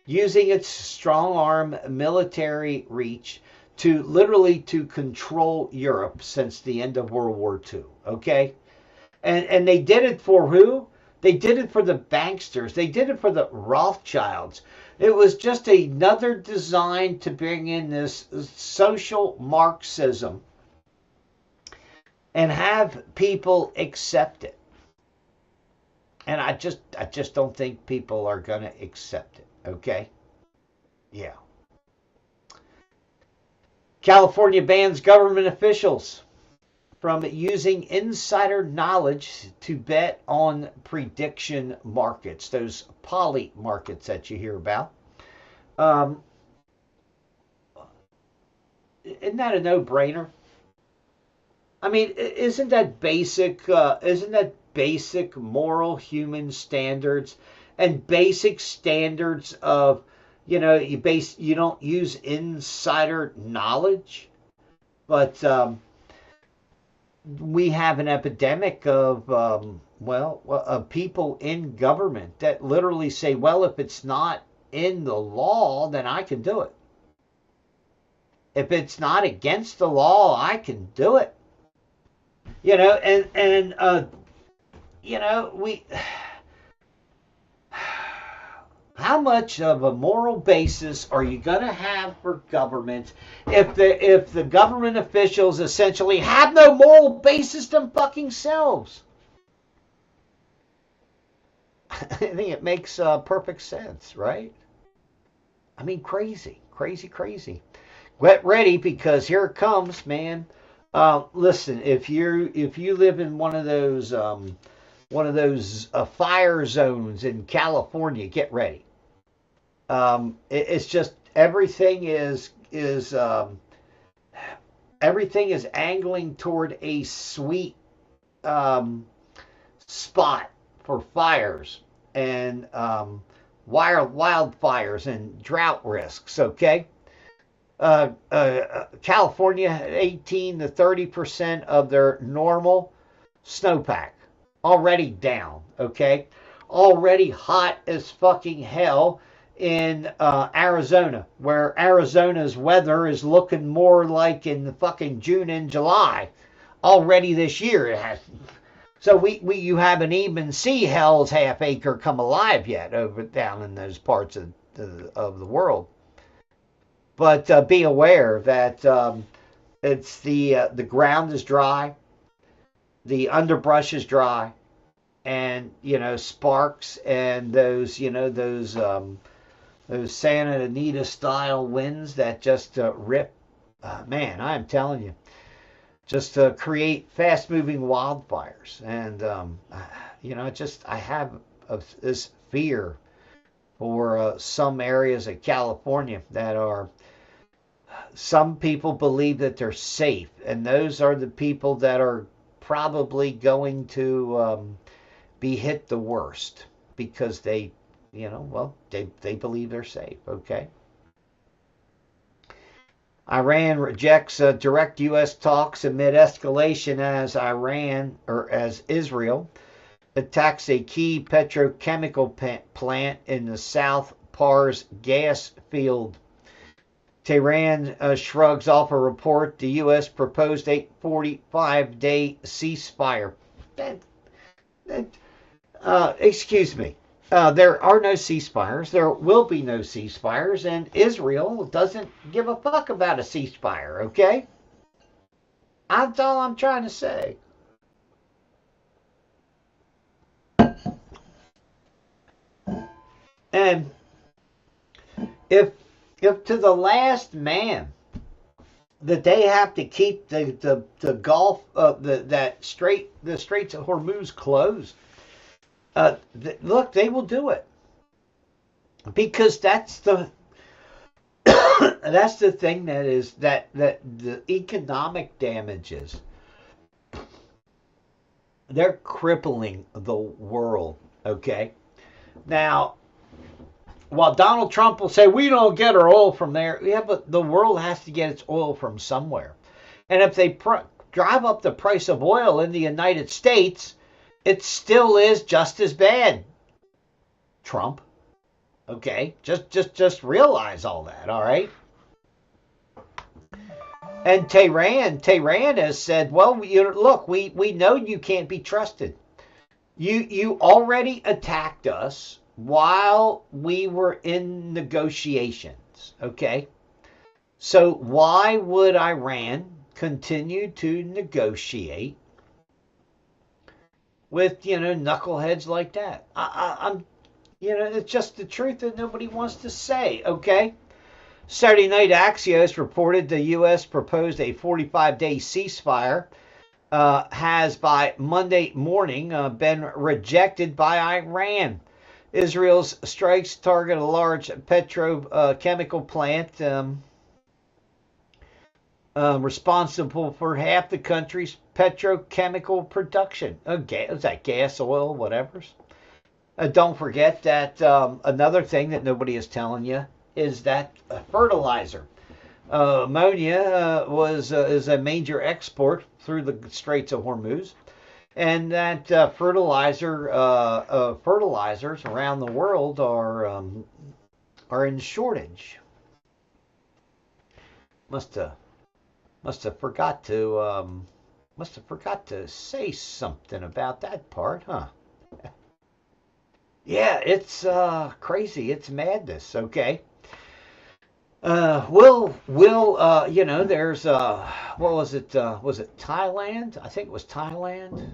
using its strong arm military reach to literally to control Europe since the end of World War II. Okay, and they did it for who? They did it for the banksters. They did it for the Rothschilds. It was just another design to bring in this social Marxism and have people accept it. And I just don't think people are going to accept it. Okay? Yeah. California bans government officials from using insider knowledge to bet on prediction markets, those poly markets that you hear about. Isn't that a no-brainer? I mean, isn't that basic moral human standards and basic standards of, you don't use insider knowledge, but we have an epidemic of of people in government that literally say, well, if it's not in the law, then I can do it. If it's not against the law, I can do it. How much of a moral basis are you going to have for government if the government officials essentially have no moral basis them fucking selves? I think it makes perfect sense, right? I mean, crazy. Get ready, because here it comes, man. Listen, if you live in one of those fire zones in California, get ready. It's just everything is angling toward a sweet spot for fires and wildfires and drought risks. Okay. California, 18 to 30% of their normal snowpack already down. Okay, already hot as fucking hell in Arizona, where Arizona's weather is looking more like in the fucking June and July already this year. It has. So you haven't even seen hell's half acre come alive yet over down in those parts of the world. But be aware that it's the ground is dry, the underbrush is dry, and sparks and those Santa Anita style winds that just rip. Man, I'm telling you, just create fast moving wildfires, and I have this fear for some areas of California that are. Some people believe that they're safe, and those are the people that are probably going to be hit the worst because they believe they're safe. Okay. Iran rejects direct U.S. talks amid escalation as Israel attacks a key petrochemical plant in the South Pars gas field. Tehran shrugs off a report the U.S. proposed a 45-day ceasefire. Excuse me. There are no ceasefires. There will be no ceasefires, and Israel doesn't give a fuck about a ceasefire, okay? That's all I'm trying to say. And if to the last man that they have to keep the Gulf the Straits of Hormuz closed, look, they will do it, because that's the thing that the economic damages, they're crippling the world. Okay, now. While Donald Trump will say, we don't get our oil from there. Yeah, but the world has to get its oil from somewhere. And if they drive up the price of oil in the United States, it still is just as bad. Trump. Okay? Just realize all that, all right? And Tehran has said, well, look, we know you can't be trusted. You already attacked us while we were in negotiations, okay? So why would Iran continue to negotiate with, knuckleheads like that? I'm it's just the truth that nobody wants to say, okay? Saturday night, Axios reported the U.S. proposed a 45-day ceasefire has by Monday morning been rejected by Iran. Israel's strikes target a large petrochemical plant responsible for half the country's petrochemical production. Is that gas, oil, whatever? Don't forget that another thing that nobody is telling you is that fertilizer. Ammonia is a major export through the Straits of Hormuz, and that fertilizers around the world are in shortage. Must have forgot to say something about that part, huh? Yeah, it's crazy. It's madness. Okay. There's what was it? Was it Thailand? I think it was Thailand.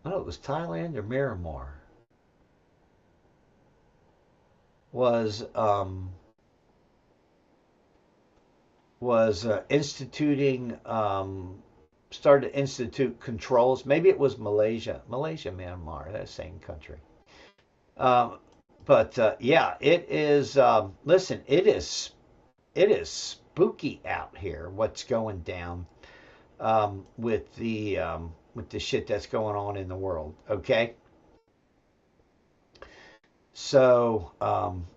Oh, it was Thailand or Myanmar. Was instituting started to institute controls. Maybe it was Malaysia, Myanmar, that same country. But yeah, it is. Listen, it is spooky out here. What's going down with the shit that's going on in the world? Okay. So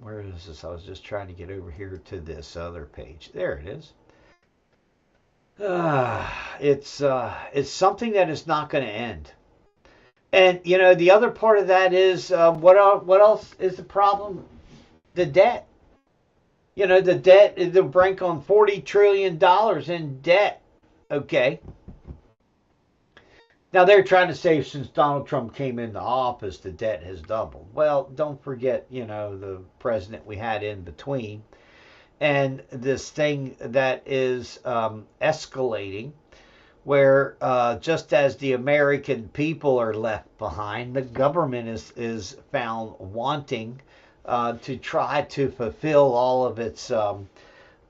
where is this? I was just trying to get over here to this other page. There it is. It's something that is not going to end. And the other part of that is what else is the problem? The debt. The debt is the brink on $40 trillion in debt. Okay. Now they're trying to say since Donald Trump came into office, the debt has doubled. Well, don't forget, the president we had in between, and this thing that is escalating, where just as the American people are left behind, the government is found wanting to try to fulfill all of its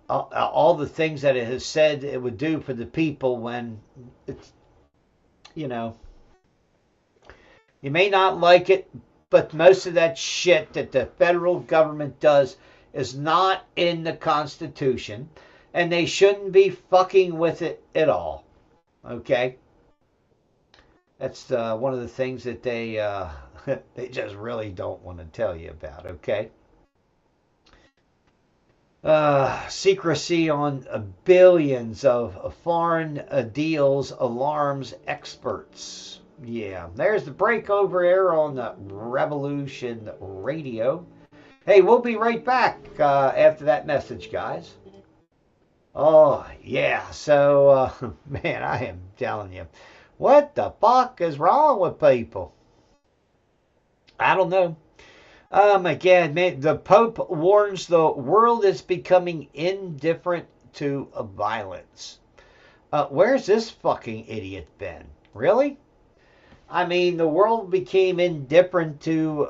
all the things that it has said it would do for the people. When it's you may not like it, but most of that shit that the federal government does is not in the Constitution, and they shouldn't be fucking with it at all. Okay, that's one of the things that they they just really don't want to tell you about. Okay, secrecy on billions of foreign deals alarms experts. Yeah, there's the break over there on the Revolution Radio. Hey, we'll be right back after that message, guys. Oh, yeah. So, man, I am telling you, what the fuck is wrong with people? I don't know. Oh, my God, man. The Pope warns the world is becoming indifferent to violence. Where's this fucking idiot been? Really? I mean, the world became indifferent to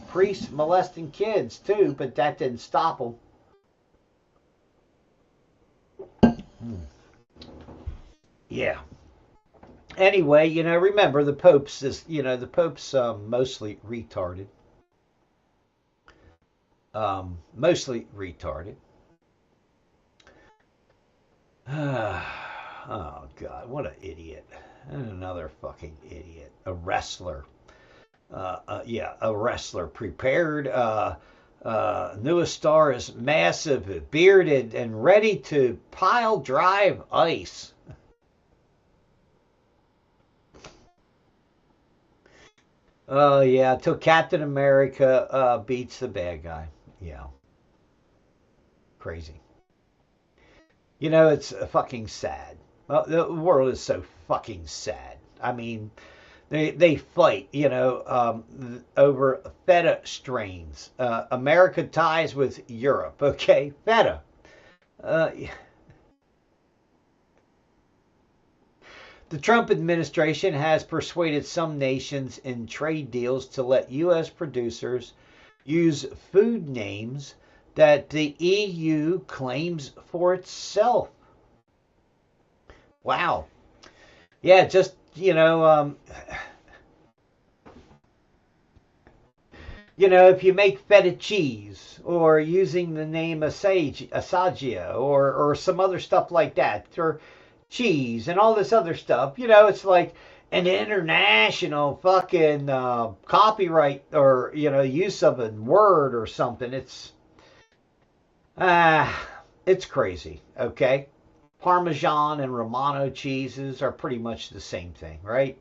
priests molesting kids, too, but that didn't stop them. Yeah. Anyway, remember the Pope's mostly retarded. Mostly retarded. Oh God, what an idiot! And another fucking idiot. A wrestler. A wrestler prepared. Newest star is massive, bearded, and ready to pile drive ice. Oh, yeah, till Captain America beats the bad guy. Yeah. Crazy. It's fucking sad. Well, the world is so fucking sad. I mean, they fight, over feta strains. America ties with Europe, okay? Feta. The Trump administration has persuaded some nations in trade deals to let U.S. producers use food names that the EU claims for itself. Wow. Yeah, just, if you make feta cheese or using the name Assagia or some other stuff like that, or cheese and all this other stuff, it's like an international fucking copyright or, use of a word or something. It's crazy, okay? Parmesan and Romano cheeses are pretty much the same thing, right?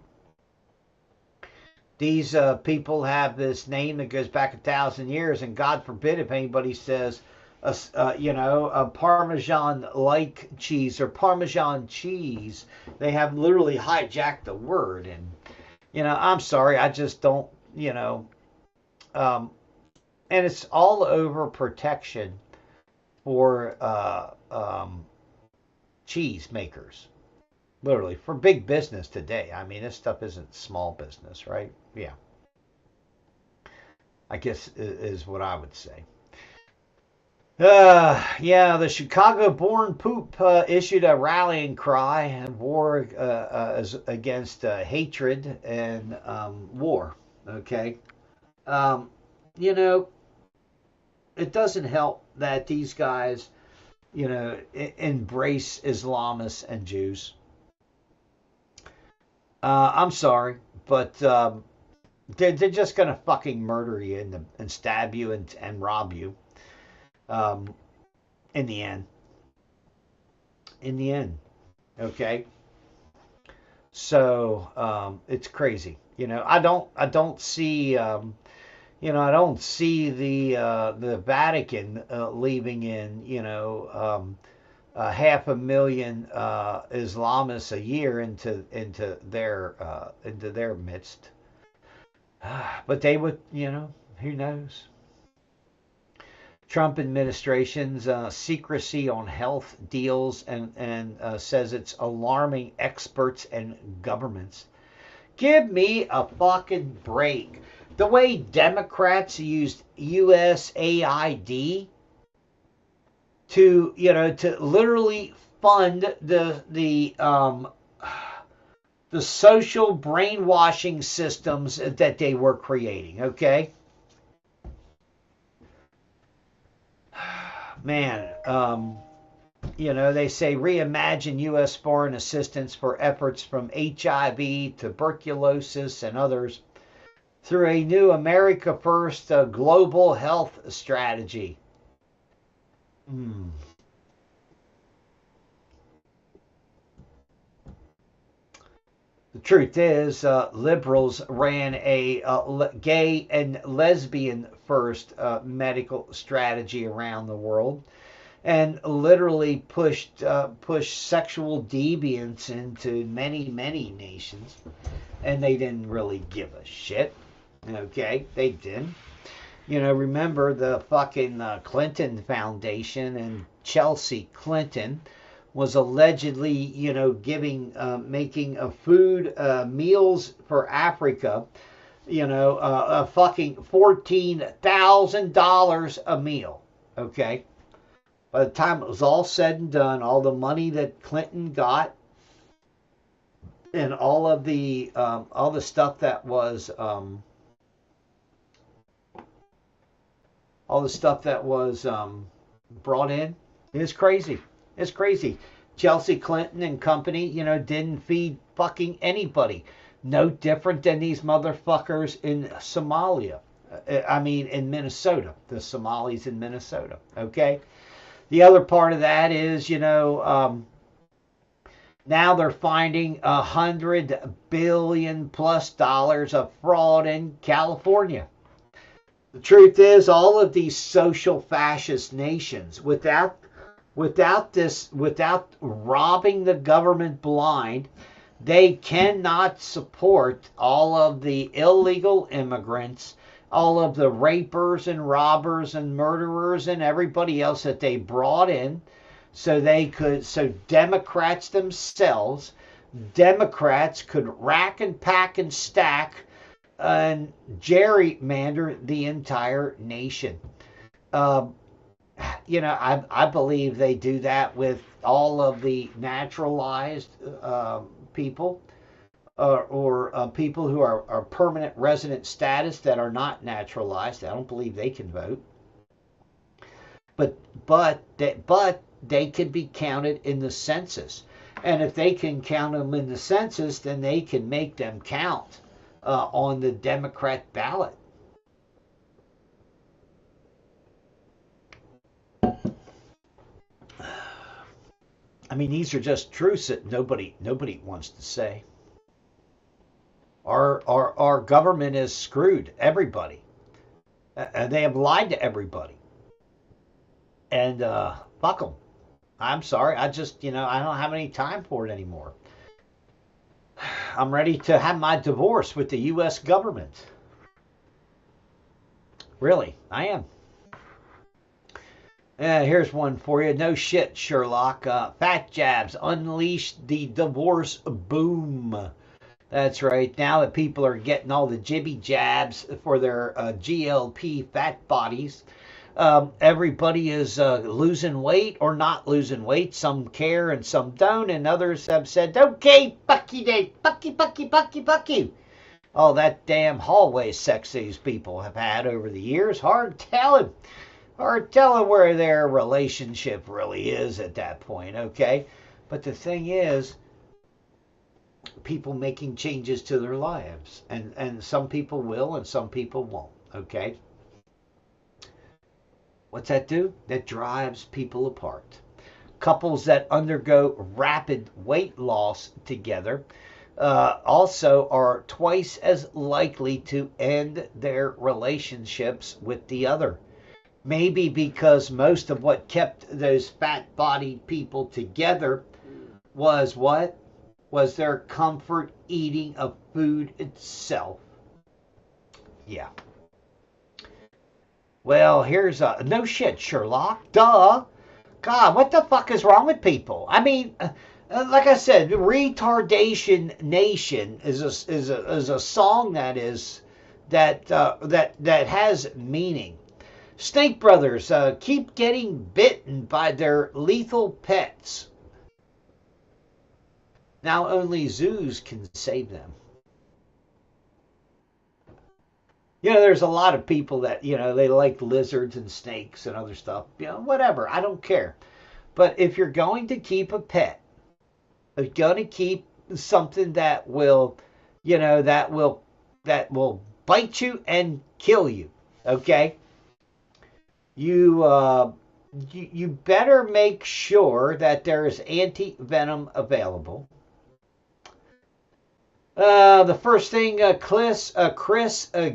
These people have this name that goes back 1,000 years, and God forbid if anybody says, a Parmesan-like cheese or Parmesan cheese, they have literally hijacked the word. And, I'm sorry, I just don't, and it's all over protection for cheese makers. Literally, for big business today. I mean, this stuff isn't small business, right? Yeah. I guess is what I would say. Yeah, the Chicago-born poop issued a rallying cry and war against hatred and war. Okay. It doesn't help that these guys, embrace Islamists and Jews. I'm sorry, but they're just going to fucking murder you and stab you and rob you in the end. In the end, okay? So it's crazy. I don't see I don't see the Vatican leaving in 500,000 Islamists a year into their midst. But they would, who knows? Trump administration's secrecy on health deals and says it's alarming experts and governments. Give me a fucking break. The way Democrats used USAID to literally fund the social brainwashing systems that they were creating, okay? Man, they say reimagine U.S. foreign assistance for efforts from HIV, tuberculosis, and others through a new America First global health strategy. The truth is, liberals ran a gay and lesbian first medical strategy around the world, and literally pushed sexual deviance into many nations, and they didn't really give a shit. Okay, they didn't. Remember the fucking Clinton Foundation, and Chelsea Clinton was allegedly, making food meals for Africa, a fucking $14,000 a meal. Okay, by the time it was all said and done, all the money that Clinton got, and all the stuff that was brought in is crazy. It's crazy. Chelsea Clinton and company, didn't feed fucking anybody. No different than these motherfuckers in Somalia. In Minnesota. The Somalis in Minnesota. Okay? The other part of that is, now they're finding $100 billion plus of fraud in California. The truth is, all of these social fascist nations, without robbing the government blind, they cannot support all of the illegal immigrants, all of the rapers and robbers and murderers and everybody else that they brought in, so Democrats themselves, Democrats could rack and pack and stack and gerrymander the entire nation. I believe they do that with all of the naturalized people or people who are permanent resident status that are not naturalized. I don't believe they can vote. But they can be counted in the census. And if they can count them in the census, then they can make them count on the Democrat ballot. I mean, these are just truths that nobody wants to say. Our government has screwed everybody. They have lied to everybody. And fuck them. I'm sorry. I don't have any time for it anymore. I'm ready to have my divorce with the U.S. government. Really, I am. Here's one for you. No shit, Sherlock. Fat jabs unleash the divorce boom. That's right. Now that people are getting all the jibby jabs for their GLP fat bodies, everybody is losing weight or not losing weight. Some care and some don't, and others have said, okay, fuck you, Dave. Fuck you. All that damn hallway sex these people have had over the years. Hard telling where their relationship really is at that point, okay? But the thing is, people making changes to their lives. And some people will and some people won't, okay? What's that do? That drives people apart. Couples that undergo rapid weight loss together also are twice as likely to end their relationships with the other. Maybe because most of what kept those fat-bodied people together was what? Was their comfort eating of food itself. Yeah. Well, here's a... No shit, Sherlock. Duh. God, what the fuck is wrong with people? I mean, like I said, Retardation Nation is a song that has meaning. Snake Brothers keep getting bitten by their lethal pets. Now only zoos can save them. There's a lot of people that, they like lizards and snakes and other stuff. Whatever. I don't care. But if you're going to keep a pet, if you're going to keep something that will, that will bite you and kill you, okay? You better make sure that there is anti-venom available. The first thing Chris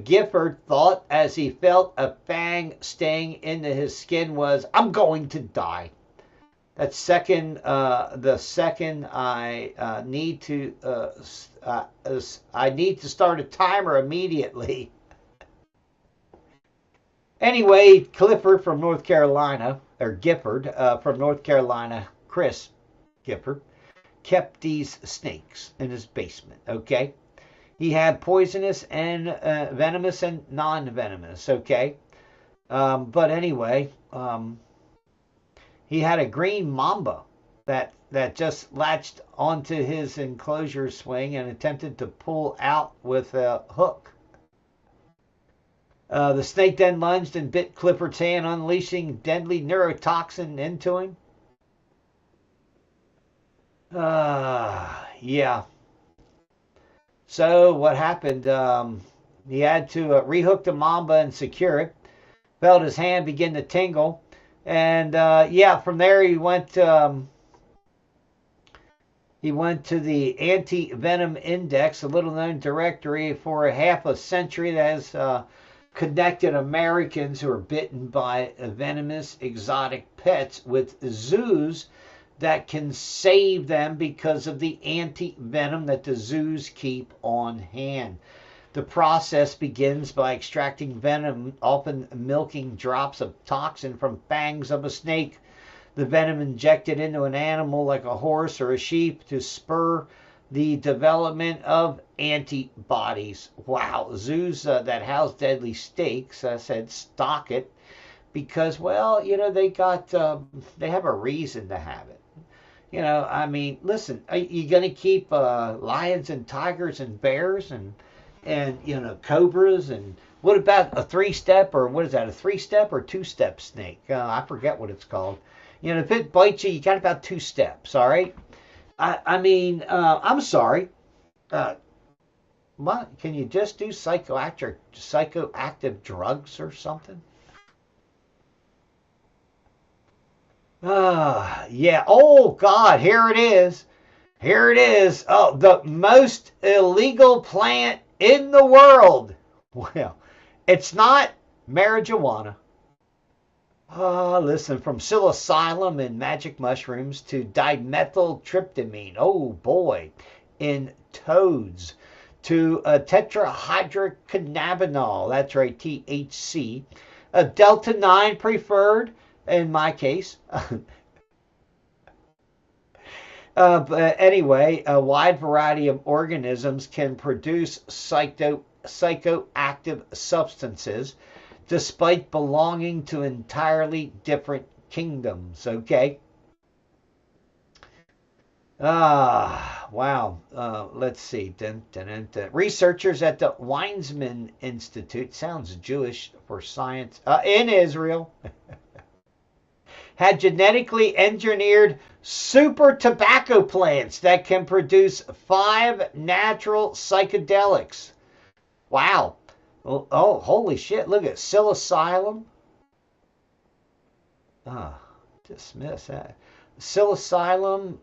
Gifford thought as he felt a fang sting into his skin was, I'm going to die. That's the second I need to start a timer immediately. Anyway, Clifford from North Carolina, or Gifford from North Carolina, Chris Gifford, kept these snakes in his basement, okay? He had poisonous and venomous and non-venomous, okay? But anyway, he had a green mamba that just latched onto his enclosure swing and attempted to pull out with a hook. The snake then lunged and bit Clifford's hand, unleashing deadly neurotoxin into him. Yeah. So what happened? He had to rehook the mamba and secure it. Felt his hand begin to tingle. And from there he went to the Anti-Venom Index, a little-known directory for a half a century that has connected Americans who are bitten by venomous exotic pets with zoos that can save them because of the anti-venom that the zoos keep on hand. The process begins by extracting venom, often milking drops of toxin from fangs of a snake. The venom injected into an animal like a horse or a sheep to spur the development of antibodies. Wow, zoos that house deadly snakes, I said stock it, because, well, they have a reason to have it. I mean, listen, are you going to keep lions and tigers and bears and cobras, and what about a three-step, or what is that, a three-step or two-step snake? I forget what it's called. If it bites you, you got about 2 steps, all right? I mean, I'm sorry. What? Can you just do psychoactive drugs or something? Yeah. Oh, God, here it is. Here it is. Oh, the most illegal plant in the world. Well, it's not marijuana. Listen, from psilocybin and magic mushrooms to dimethyltryptamine. Oh, boy. In toads. To tetrahydrocannabinol. That's right, THC. A Delta 9 preferred, in my case. But anyway, a wide variety of organisms can produce psychoactive substances despite belonging to entirely different kingdoms, okay? Wow. Let's see. Researchers at the Weizmann Institute, sounds Jewish for science, in Israel, had genetically engineered super tobacco plants that can produce 5 natural psychedelics. Wow. Oh, holy shit. Look at psilocybin. Dismiss that. Psilocybin,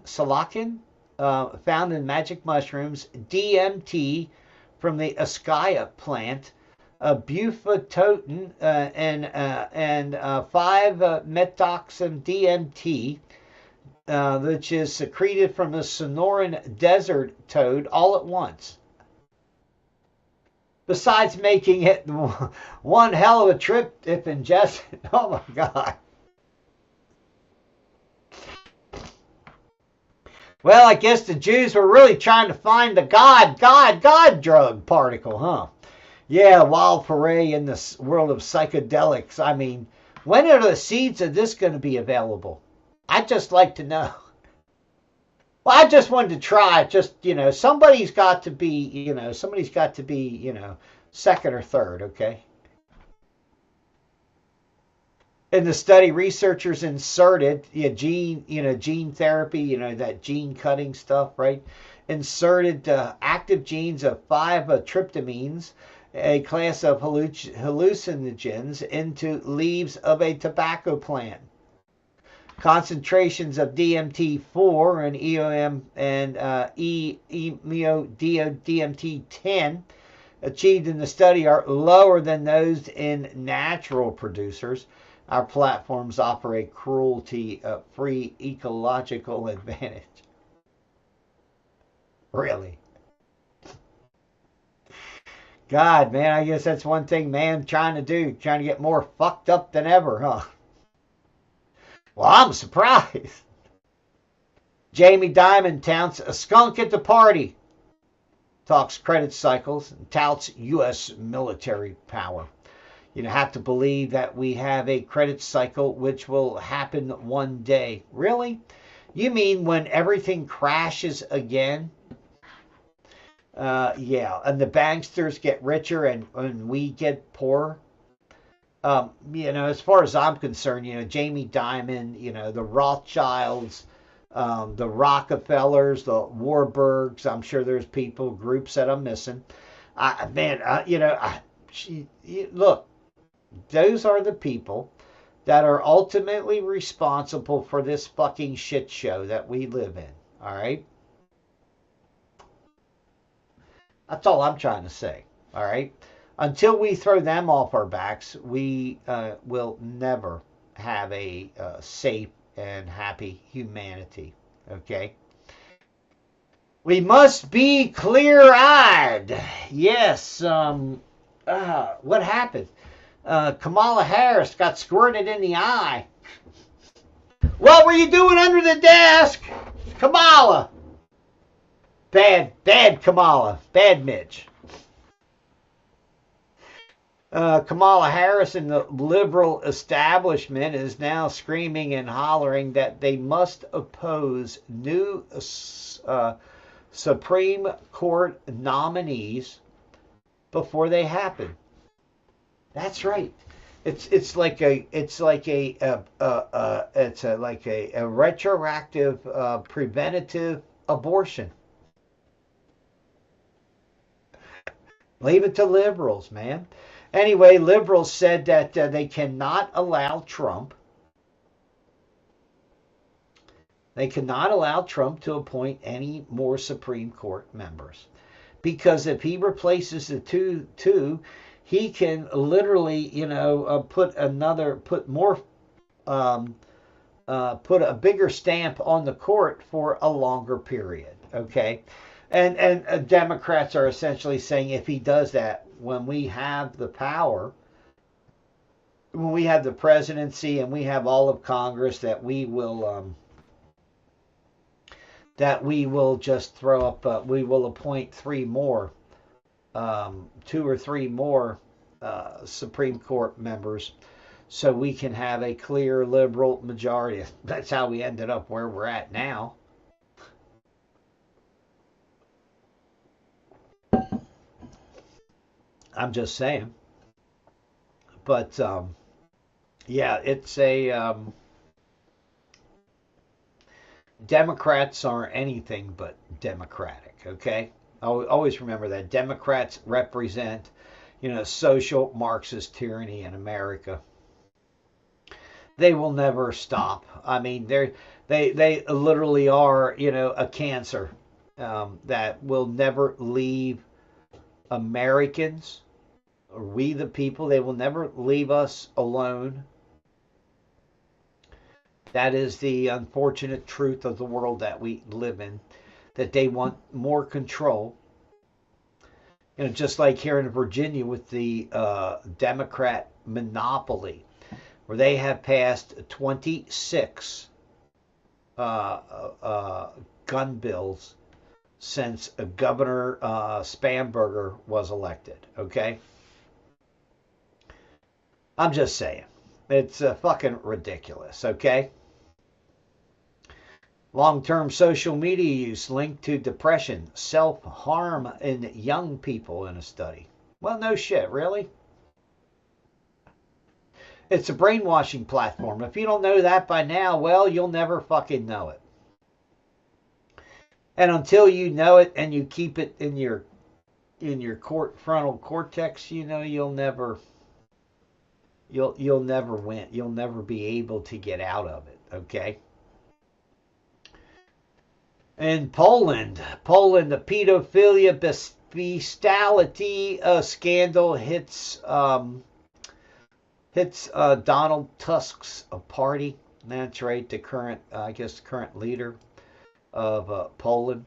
psilocin, found in magic mushrooms, DMT from the Askaya plant, bufatotin, and 5-methoxam DMT, which is secreted from the Sonoran desert toad all at once. Besides making it one hell of a trip if ingested. Oh my God. Well, I guess the Jews were really trying to find the God drug particle, huh? Yeah, wild foray in this world of psychedelics. I mean, when are the seeds of this going to be available? I'd just like to know. Well, I just wanted to try. Just, somebody's got to be, second or third, okay? In the study, researchers inserted gene therapy, that gene cutting stuff, right? Inserted active genes of 5-tryptamines, a class of hallucinogens, into leaves of a tobacco plant. Concentrations of DMT4 and EOM and DMT10 achieved in the study are lower than those in natural producers. Our platforms offer a cruelty-free ecological advantage. Really? God, man, I guess that's one thing man trying to do, trying to get more fucked up than ever, huh? Well, I'm surprised. Jamie Dimon touts a skunk at the party. Talks credit cycles and touts U.S. military power. You have to believe that we have a credit cycle which will happen one day. Really? You mean when everything crashes again? Yeah, and the banksters get richer and we get poorer? As far as I'm concerned, Jamie Dimon, the Rothschilds, the Rockefellers, the Warburgs, I'm sure there's groups that I'm missing. Look, those are the people that are ultimately responsible for this fucking shit show that we live in, all right? That's all I'm trying to say, all right? Until we throw them off our backs, we will never have a safe and happy humanity, okay? We must be clear-eyed. Yes, what happened? Kamala Harris got squirted in the eye. What were you doing under the desk? Kamala. Bad Kamala. Bad Mitch. Kamala Harris and the liberal establishment is now screaming and hollering that they must oppose new Supreme Court nominees before they happen. That's right. It's like a retroactive preventative abortion. Leave it to liberals, man. Anyway, liberals said that they cannot allow Trump. They cannot allow Trump to appoint any more Supreme Court members, because if he replaces the two, he can literally, put a bigger stamp on the court for a longer period. Okay. And Democrats are essentially saying if he does that, when we have the power, when we have the presidency and we have all of Congress, that we will just throw up, we will appoint two or three more Supreme Court members, so we can have a clear liberal majority. That's how we ended up where we're at now. I'm just saying. But, yeah, it's a... Democrats aren't anything but democratic, okay? Always remember that. Democrats represent, social Marxist tyranny in America. They will never stop. I mean, they literally are, a cancer that will never leave Americans, or we the people. They will never leave us alone. That is the unfortunate truth of the world that we live in, that they want more control. Just like here in Virginia with the Democrat monopoly, where they have passed 26 gun bills since Governor Spamberger was elected, okay? I'm just saying. It's fucking ridiculous, okay? Long-term social media use linked to depression, self-harm in young people in a study. Well, no shit, really? It's a brainwashing platform. If you don't know that by now, well, you'll never fucking know it. And until you know it and you keep it in your frontal cortex, you'll never win. You'll never be able to get out of it, okay? In Poland, the pedophilia bestiality scandal hits Donald Tusk's party. That's right, the current leader of Poland.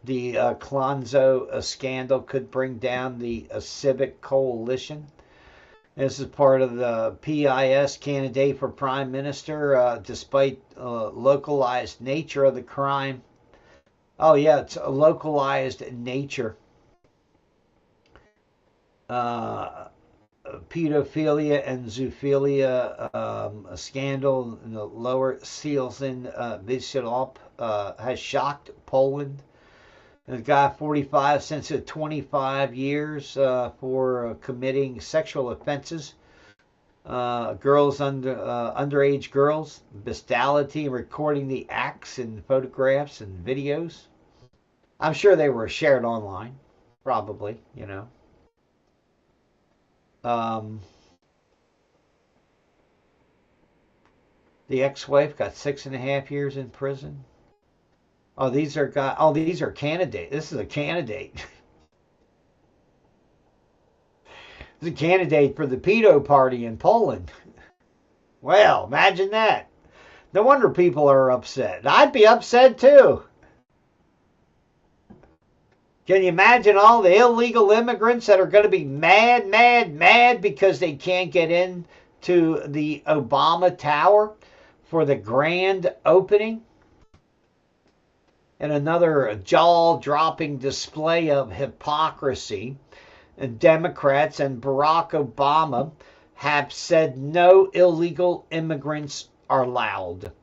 The Klonzo scandal could bring down the civic coalition. This is part of the PIS candidate for prime minister, despite localized nature of the crime. Oh yeah, it's a localized nature. Pedophilia and zoophilia scandal in the lower Sielsen Vyshilop has shocked Poland. The guy 45 sentenced to 25 years for committing sexual offenses. Underage girls, bestiality, and recording the acts in photographs and videos. I'm sure they were shared online, probably, The ex-wife got 6.5 years in prison. These are candidates. This is a candidate. This is a candidate for the pedo party in Poland. Well, imagine that. No wonder people are upset. I'd be upset too. Can you imagine all the illegal immigrants that are going to be mad because they can't get into the Obama Tower for the grand opening? And another jaw-dropping display of hypocrisy And Democrats and Barack Obama have said no illegal immigrants are allowed.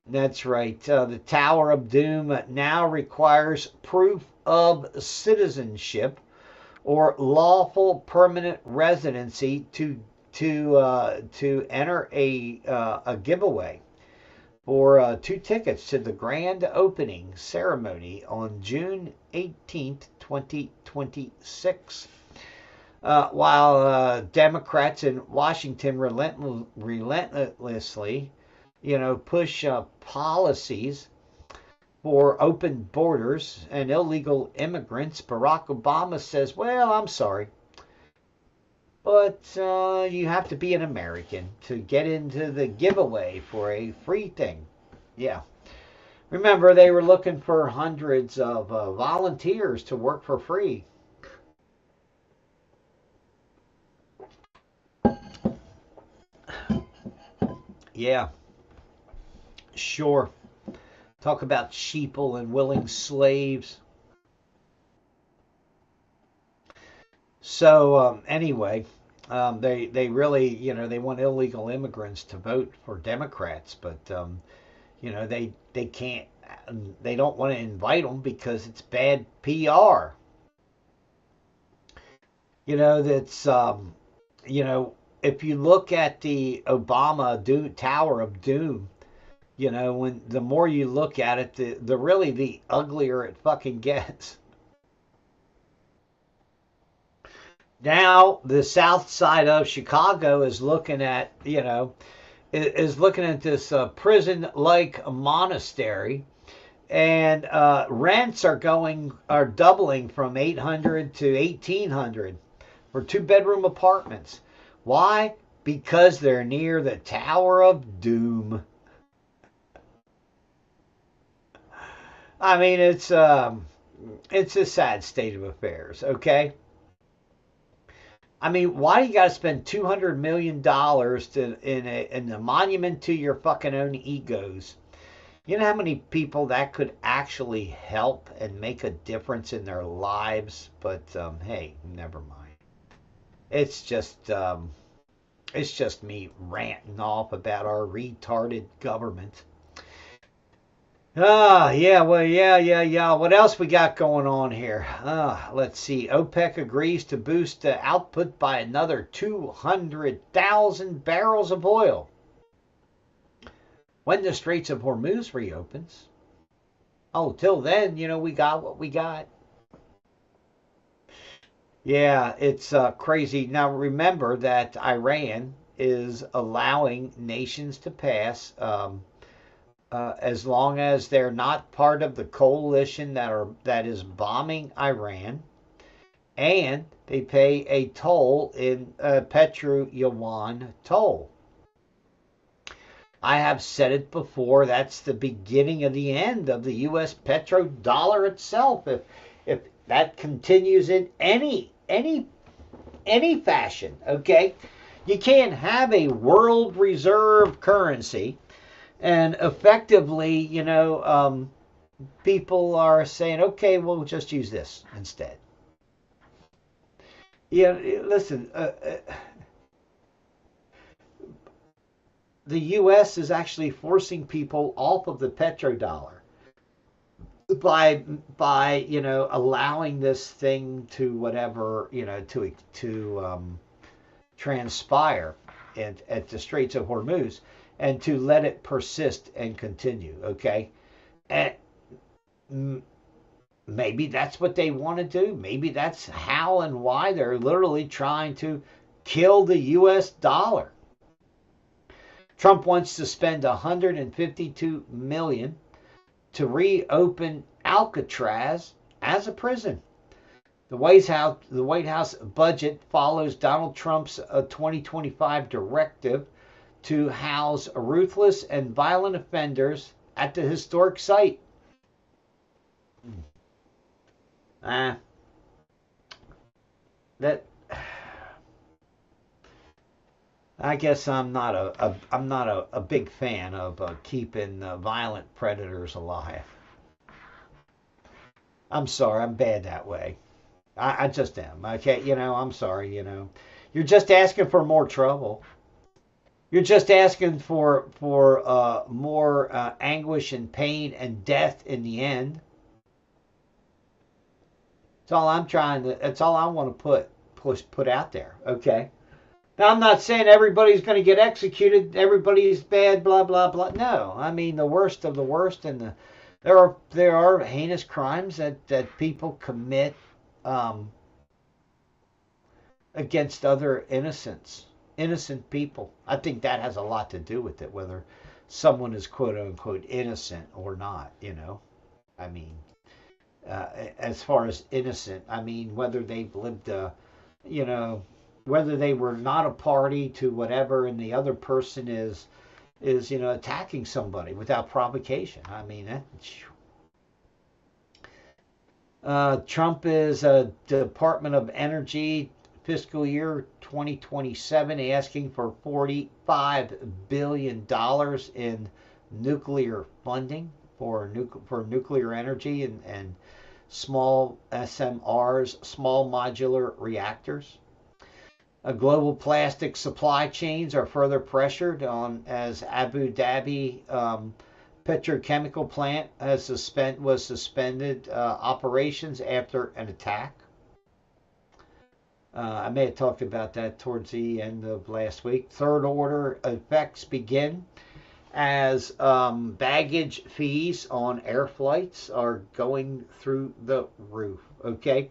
That's right. The Tower of Doom now requires proof of citizenship or lawful permanent residency to enter a giveaway for 2 tickets to the grand opening ceremony on June 18th, 2026. While Democrats in Washington relentlessly, push policies for open borders and illegal immigrants, Barack Obama says, well, I'm sorry, but you have to be an American to get into the giveaway for a free thing. Yeah. Remember, they were looking for hundreds of volunteers to work for free. Yeah, sure. Talk about sheeple and willing slaves. So anyway, they really, they want illegal immigrants to vote for Democrats, but they can't. They don't want to invite them because it's bad PR. That's if you look at the Obama Tower of Doom, when the more you look at it, the uglier it fucking gets. Now the south side of Chicago is looking at, this prison-like monastery, and rents are doubling from $800 to $1,800 for 2-bedroom apartments. Why? Because they're near the Tower of Doom. I mean, it's a sad state of affairs, okay? I mean, why do you got to spend $200 million in a monument to your fucking own egos? You know how many people that could actually help and make a difference in their lives? But hey, never mind. It's just me ranting off about our retarded government. Yeah, well, yeah. What else we got going on here? Let's see. OPEC agrees to boost the output by another 200,000 barrels of oil when the Straits of Hormuz reopens. Oh, till then, we got what we got. Yeah, it's crazy. Now, remember that Iran is allowing nations to pass as long as they're not part of the coalition that is bombing Iran, and they pay a toll in petro-yuan toll. I have said it before. That's the beginning of the end of the U.S. petrodollar itself. If that continues in any fashion, okay, you can't have a world reserve currency. And effectively, people are saying, okay, we'll just use this instead. Listen, the U.S. is actually forcing people off of the petrodollar by allowing this thing to whatever, to transpire at the Straits of Hormuz, and to let it persist and continue, okay? And maybe that's what they want to do.Maybe that's how and why they're literally trying to kill the U.S. dollar. Trump wants to spend $152 million to reopen Alcatraz as a prison. The White House budget follows Donald Trump's 2025 directive to house ruthless and violent offenders at the historic site. That I guess I'm not a big fan of keeping violent predators alive. I'm sorry, I'm bad that way. I just am. Okay, I'm sorry. You're just asking for more trouble. You're just asking for more anguish and pain and death in the end. That's all I'm trying to. That's all I want to put out there. Okay. Now I'm not saying everybody's going to get executed. Everybody's bad. Blah blah blah. No, I mean the worst of the worst, and there are heinous crimes that people commit against other innocent people. I think that has a lot to do with it, whether someone is quote unquote innocent or not. I mean. As far as innocent, I mean, whether they've lived, whether they were not a party to whatever, and the other person is attacking somebody without provocation. I mean, Trump is a Department of Energy fiscal year 2027 asking for $45 billion in nuclear funding for nuclear energy and small SMRs, small modular reactors. Global plastic supply chains are further pressured on as Abu Dhabi petrochemical plant was suspended operations after an attack. I may have talked about that towards the end of last week. Third order effects begin as baggage fees on air flights are going through the roof. Okay.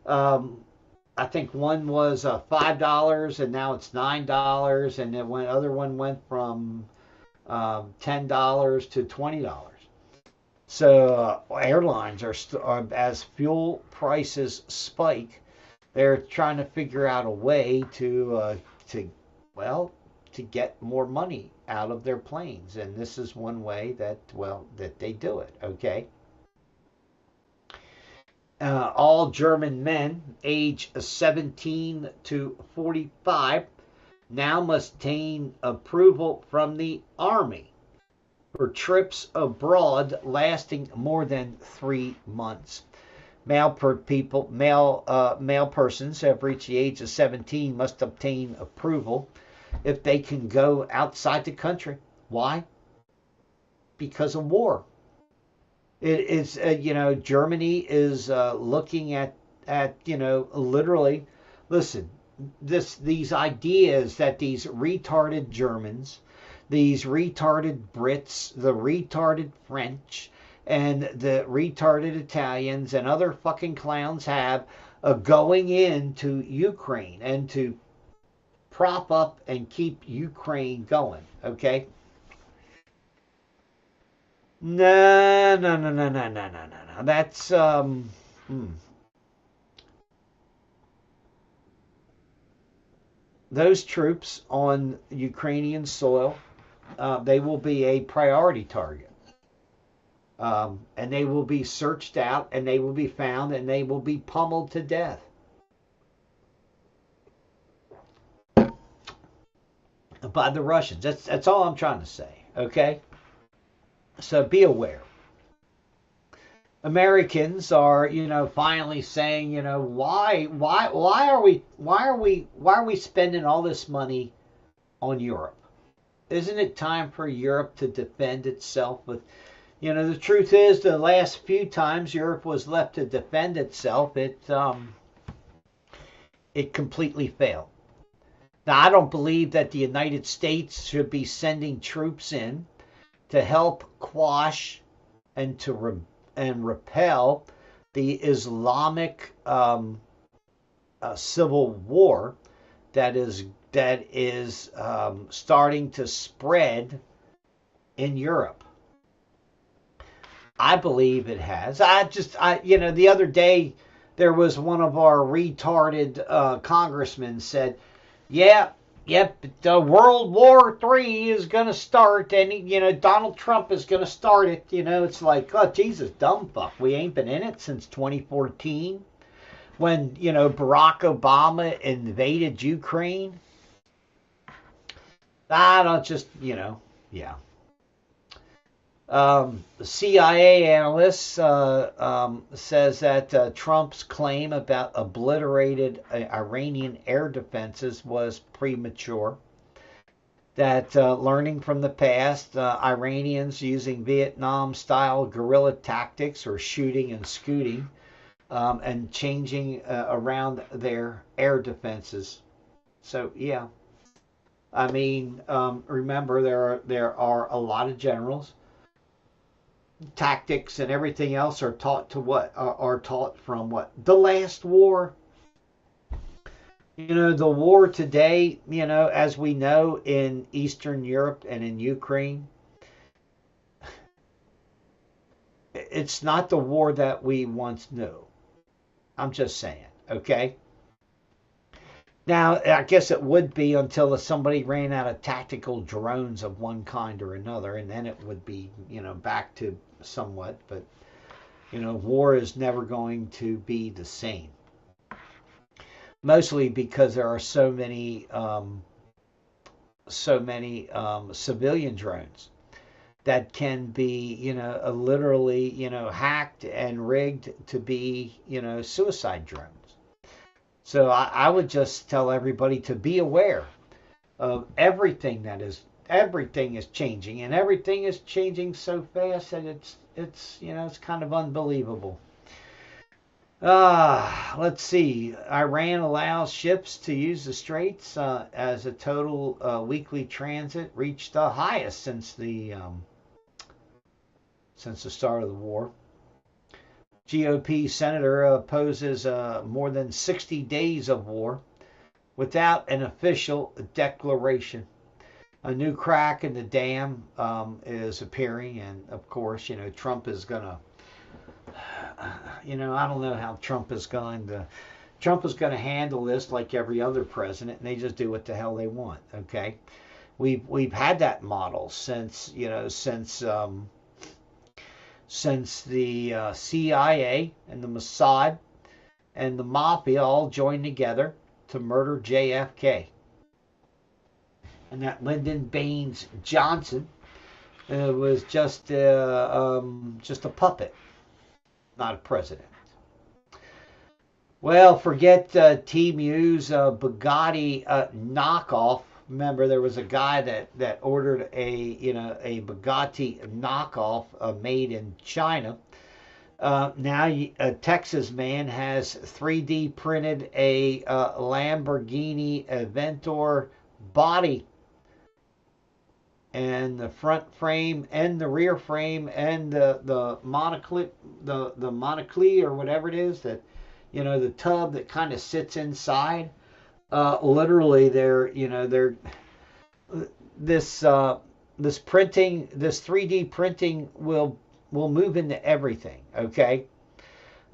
I think one was $5 and now it's $9, and then other one went from $10 to $20. So airlines are as fuel prices spike, they're trying to figure out a way to get more money out of their planes, and this is one way that they do it. Okay. All German men age 17 to 45 now must obtain approval from the army for trips abroad lasting more than 3 months. Male persons have reached the age of 17 must obtain approval if they can go outside the country. Why? Because of war. It is, Germany is looking at literally, listen, these ideas that these retarded Germans, these retarded Brits, the retarded French, and the retarded Italians and other fucking clowns have going into Ukraine and to prop up and keep Ukraine going, okay? No. That's those troops on Ukrainian soil, they will be a priority target, and they will be searched out, and they will be found, and they will be pummeled to death. By the Russians. That's all I'm trying to say. Okay, so be aware. Americans are, finally saying, why are we spending all this money on Europe? Isn't it time for Europe to defend itself? With, the truth is, the last few times Europe was left to defend itself, it completely failed. Now, I don't believe that the United States should be sending troops in to help quash and to repel the Islamic civil war that is starting to spread in Europe. I believe it has. The other day there was one of our retarded congressmen said, Yep, World War III is going to start, and, Donald Trump is going to start it. It's like, oh, Jesus, dumb fuck. We ain't been in it since 2014 when, Barack Obama invaded Ukraine. I don't just, yeah. The CIA analyst says that Trump's claim about obliterated Iranian air defenses was premature. That learning from the past, Iranians using Vietnam-style guerrilla tactics or shooting and scooting and changing around their air defenses. So yeah, I mean, remember there are a lot of generals. Tactics and everything else are taught to what are taught from what the last war. You know, the war today, you know, as we know in Eastern Europe and in Ukraine, it's not the war that we once knew. I'm just saying, okay? Now, I guess it would be until somebody ran out of tactical drones of one kind or another, and then it would be, you know, back to somewhat. But, you know, war is never going to be the same. Mostly because there are so many civilian drones that can be, you know, literally, you know, hacked and rigged to be, you know, suicide drones. So I would just tell everybody to be aware of everything is changing, and everything is changing so fast that it's you know, it's kind of unbelievable. Let's see. Iran allows ships to use the straits as a total weekly transit reached the highest since the start of the war. GOP senator opposes more than 60 days of war without an official declaration. A new crack in the dam is appearing, and of course, you know, Trump is gonna. You know, I don't know how Trump is going to handle this like every other president, and they just do what the hell they want. Okay, we've had that model since the CIA and the Mossad and the Mafia all joined together to murder JFK, and that Lyndon Baines Johnson was just a puppet, not a president. Well, forget T-Mew's Bugatti knockoff. Remember, there was a guy that ordered a Bugatti knockoff made in China. Now a Texas man has 3D printed a Lamborghini Aventador body, and the front frame and the rear frame and the monocle or whatever it is, that, you know, the tub that kind of sits inside. Literally, this 3D printing will move into everything. Okay.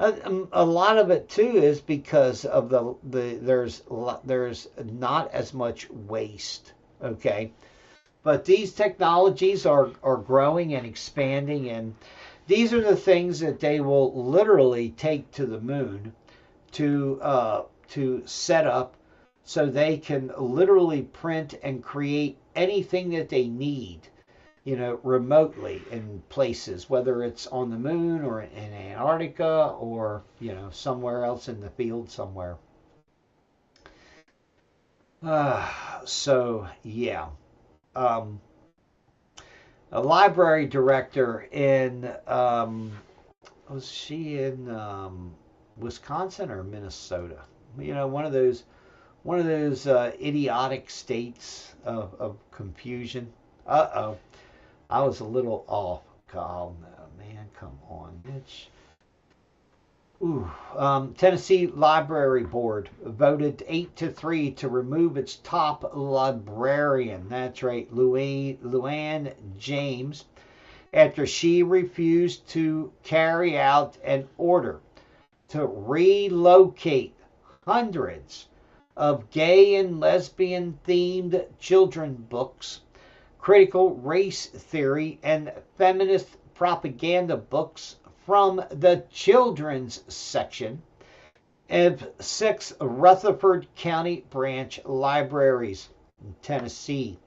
A lot of it too is because of there's not as much waste. Okay. But these technologies are growing and expanding, and these are the things that they will literally take to the moon to set up, so they can literally print and create anything that they need, you know, remotely in places, whether it's on the moon or in Antarctica or, you know, somewhere else in the field somewhere. So yeah. A library director in was she in Wisconsin or Minnesota? You know, one of those idiotic states of confusion. I was a little off. Oh, man, come on, bitch. Tennessee Library Board voted 8-3 to remove its top librarian. That's right, Luann James, after she refused to carry out an order to relocate hundreds of gay and lesbian themed children's books, critical race theory, and feminist propaganda books from the children's section of 6 Rutherford County branch libraries in Tennessee.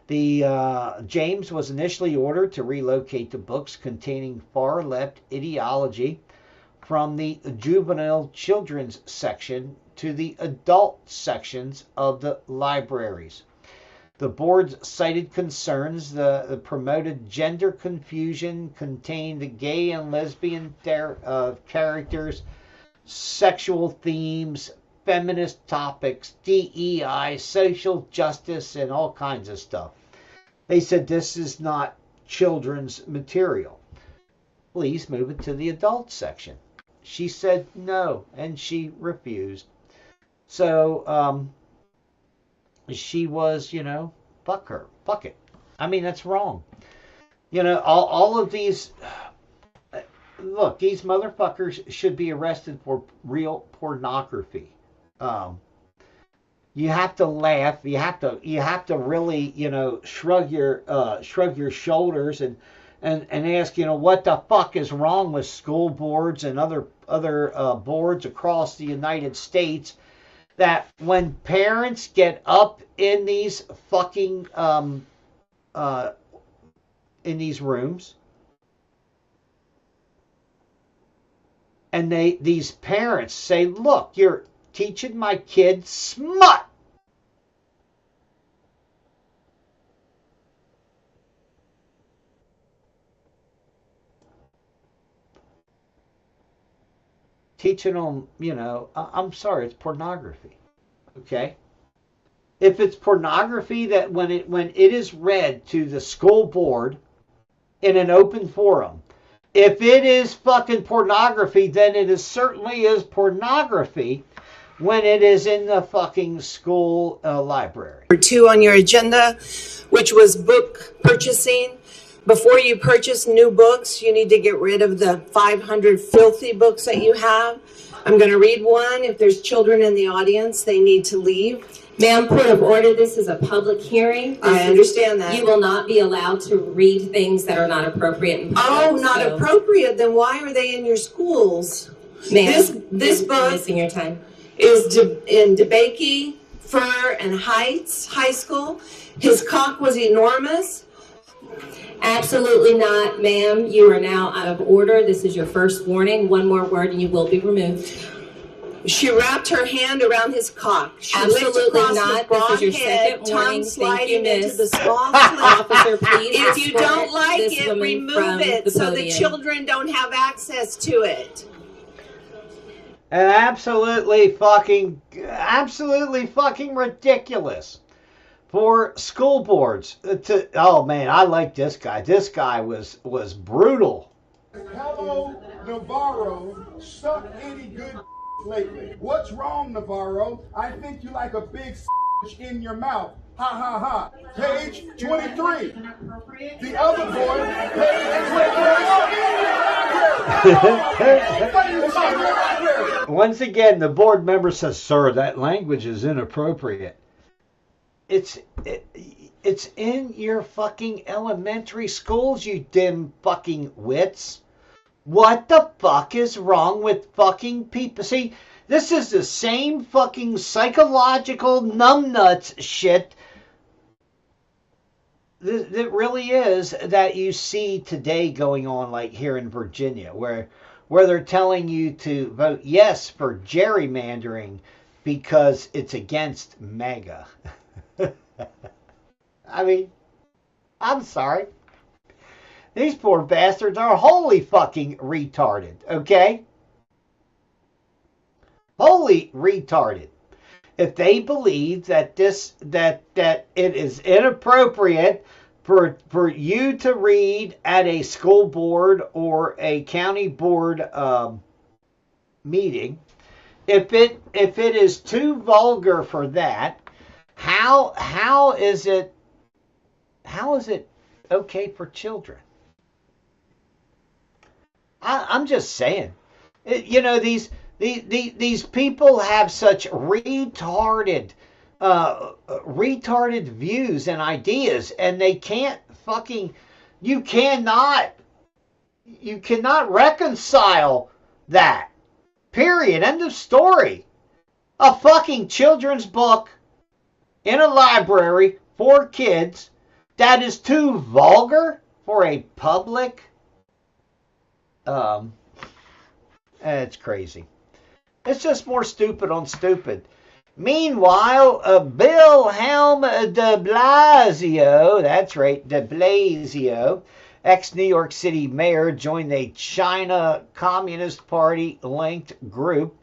James was initially ordered to relocate the books containing far-left ideology from the juvenile children's section to the adult sections of the libraries. The board cited concerns the promoted gender confusion, contained gay and lesbian characters, sexual themes, feminist topics, DEI, social justice, and all kinds of stuff. They said this is not children's material. Please move it to the adult section. She said no, and she refused. So she was, fuck her. Fuck it. I mean, that's wrong. All of these... Look, these motherfuckers should be arrested for real pornography. You have to laugh. You have to really, shrug your shoulders and ask, what the fuck is wrong with school boards and other boards across the United States, that when parents get up in these fucking in these rooms, and these parents say, look, you're teaching my kid smut. Teaching them, I'm sorry, it's pornography. Okay? If it's pornography, that when it is read to the school board in an open forum, if it is fucking pornography, then it certainly is pornography when it is in the fucking school library. Number 2 on your agenda, which was book purchasing. Before you purchase new books, you need to get rid of the 500 filthy books that you have. I'm going to read one. If there's children in the audience, they need to leave. Ma'am, point of order, this is a public hearing. I understand that. You will not be allowed to read things that are not appropriate in public. Oh, not appropriate? Then why are they in your schools? Ma'am, this book you're missing your time. is in DeBakey, Fur, and Heights High School. His cock was enormous. Absolutely not, ma'am. You are now out of order. This is your first warning. One more word and you will be removed. She wrapped her hand around his cock. She Absolutely licked across not. his broad This is your head, second warning. tongue Thank sliding you, into miss. the small slit. Officer, please If you escort don't like this it, woman remove from it the so the podium. children don't have access to it. And absolutely fucking ridiculous for school boards to. Oh man, I like this guy. This guy was brutal. Hello, Navarro. Suck any good lately. What's wrong, Navarro? I think you like a big in your mouth. Ha ha ha. Page 23. The other boy, page 23. Once again, the board member says, "Sir, that language is inappropriate." It's in your fucking elementary schools, you dim fucking wits. What the fuck is wrong with fucking people? See, this is the same fucking psychological numbnuts shit that really is that you see today going on, like here in Virginia, where they're telling you to vote yes for gerrymandering because it's against MAGA. I mean, I'm sorry. These poor bastards are wholly fucking retarded, okay? Wholly retarded. If they believe that that it is inappropriate for you to read at a school board or a county board meeting, if it is too vulgar for that, how is it okay for children? I'm just saying, these people have such retarded views and ideas, and they can't fucking, you cannot reconcile that. Period. End of story. A fucking children's book in a library for kids that is too vulgar for a public. It's crazy. It's just more stupid on stupid. Meanwhile, Wilhelm de Blasio, that's right, de Blasio, ex-New York City mayor, joined a China Communist Party-linked group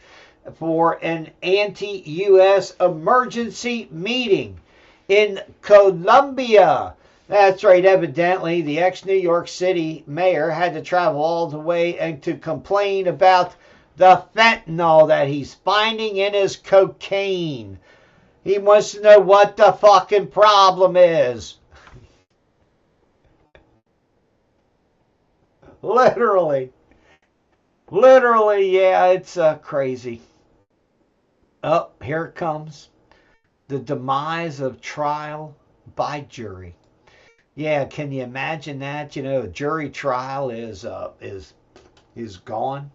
for an anti-U.S. emergency meeting in Colombia. That's right, evidently, the ex-New York City mayor had to travel all the way and to complain about the fentanyl that he's finding in his cocaine. He wants to know what the fucking problem is. Literally, yeah, it's crazy. Oh, here it comes. The demise of trial by jury. Yeah, can you imagine that? You know, a jury trial is gone.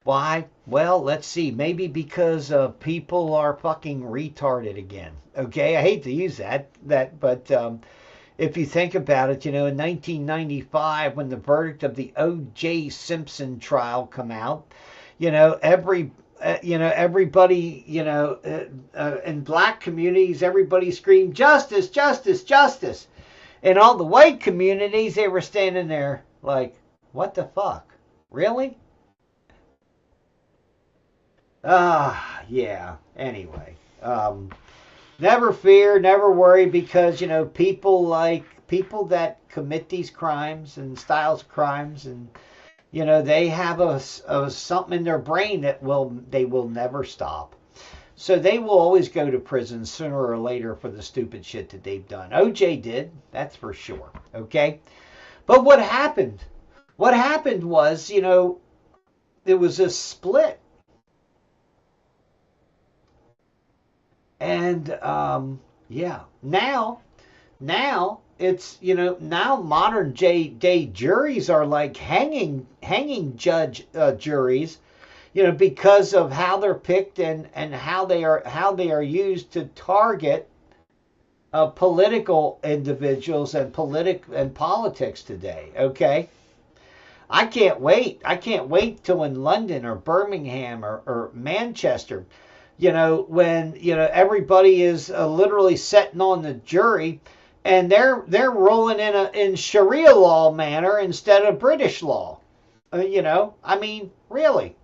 Why? Well, let's see. Maybe because people are fucking retarded again. Okay, I hate to use that, but if you think about it, you know, in 1995, when the verdict of the O.J. Simpson trial come out, you know, everybody, in black communities, everybody screamed, "Justice, justice, justice." In all the white communities, they were standing there like, what the fuck? Really? Yeah. Anyway, never fear, never worry, because, you know, people that commit these crimes and styles of crimes, and, you know, they have a something in their brain that they will never stop. So they will always go to prison sooner or later for the stupid shit that they've done. OJ did, that's for sure. Okay? But what happened? What happened was, you know, there was a split. And, yeah. Now it's, you know, now modern day juries are like hanging juries, you know, because of how they're picked and how they are used to target political individuals and politics today. Okay, I can't wait till in London or Birmingham or Manchester, you know, when, you know, everybody is literally sitting on the jury and they're rolling in Sharia law manner instead of British law. You know, I mean, really.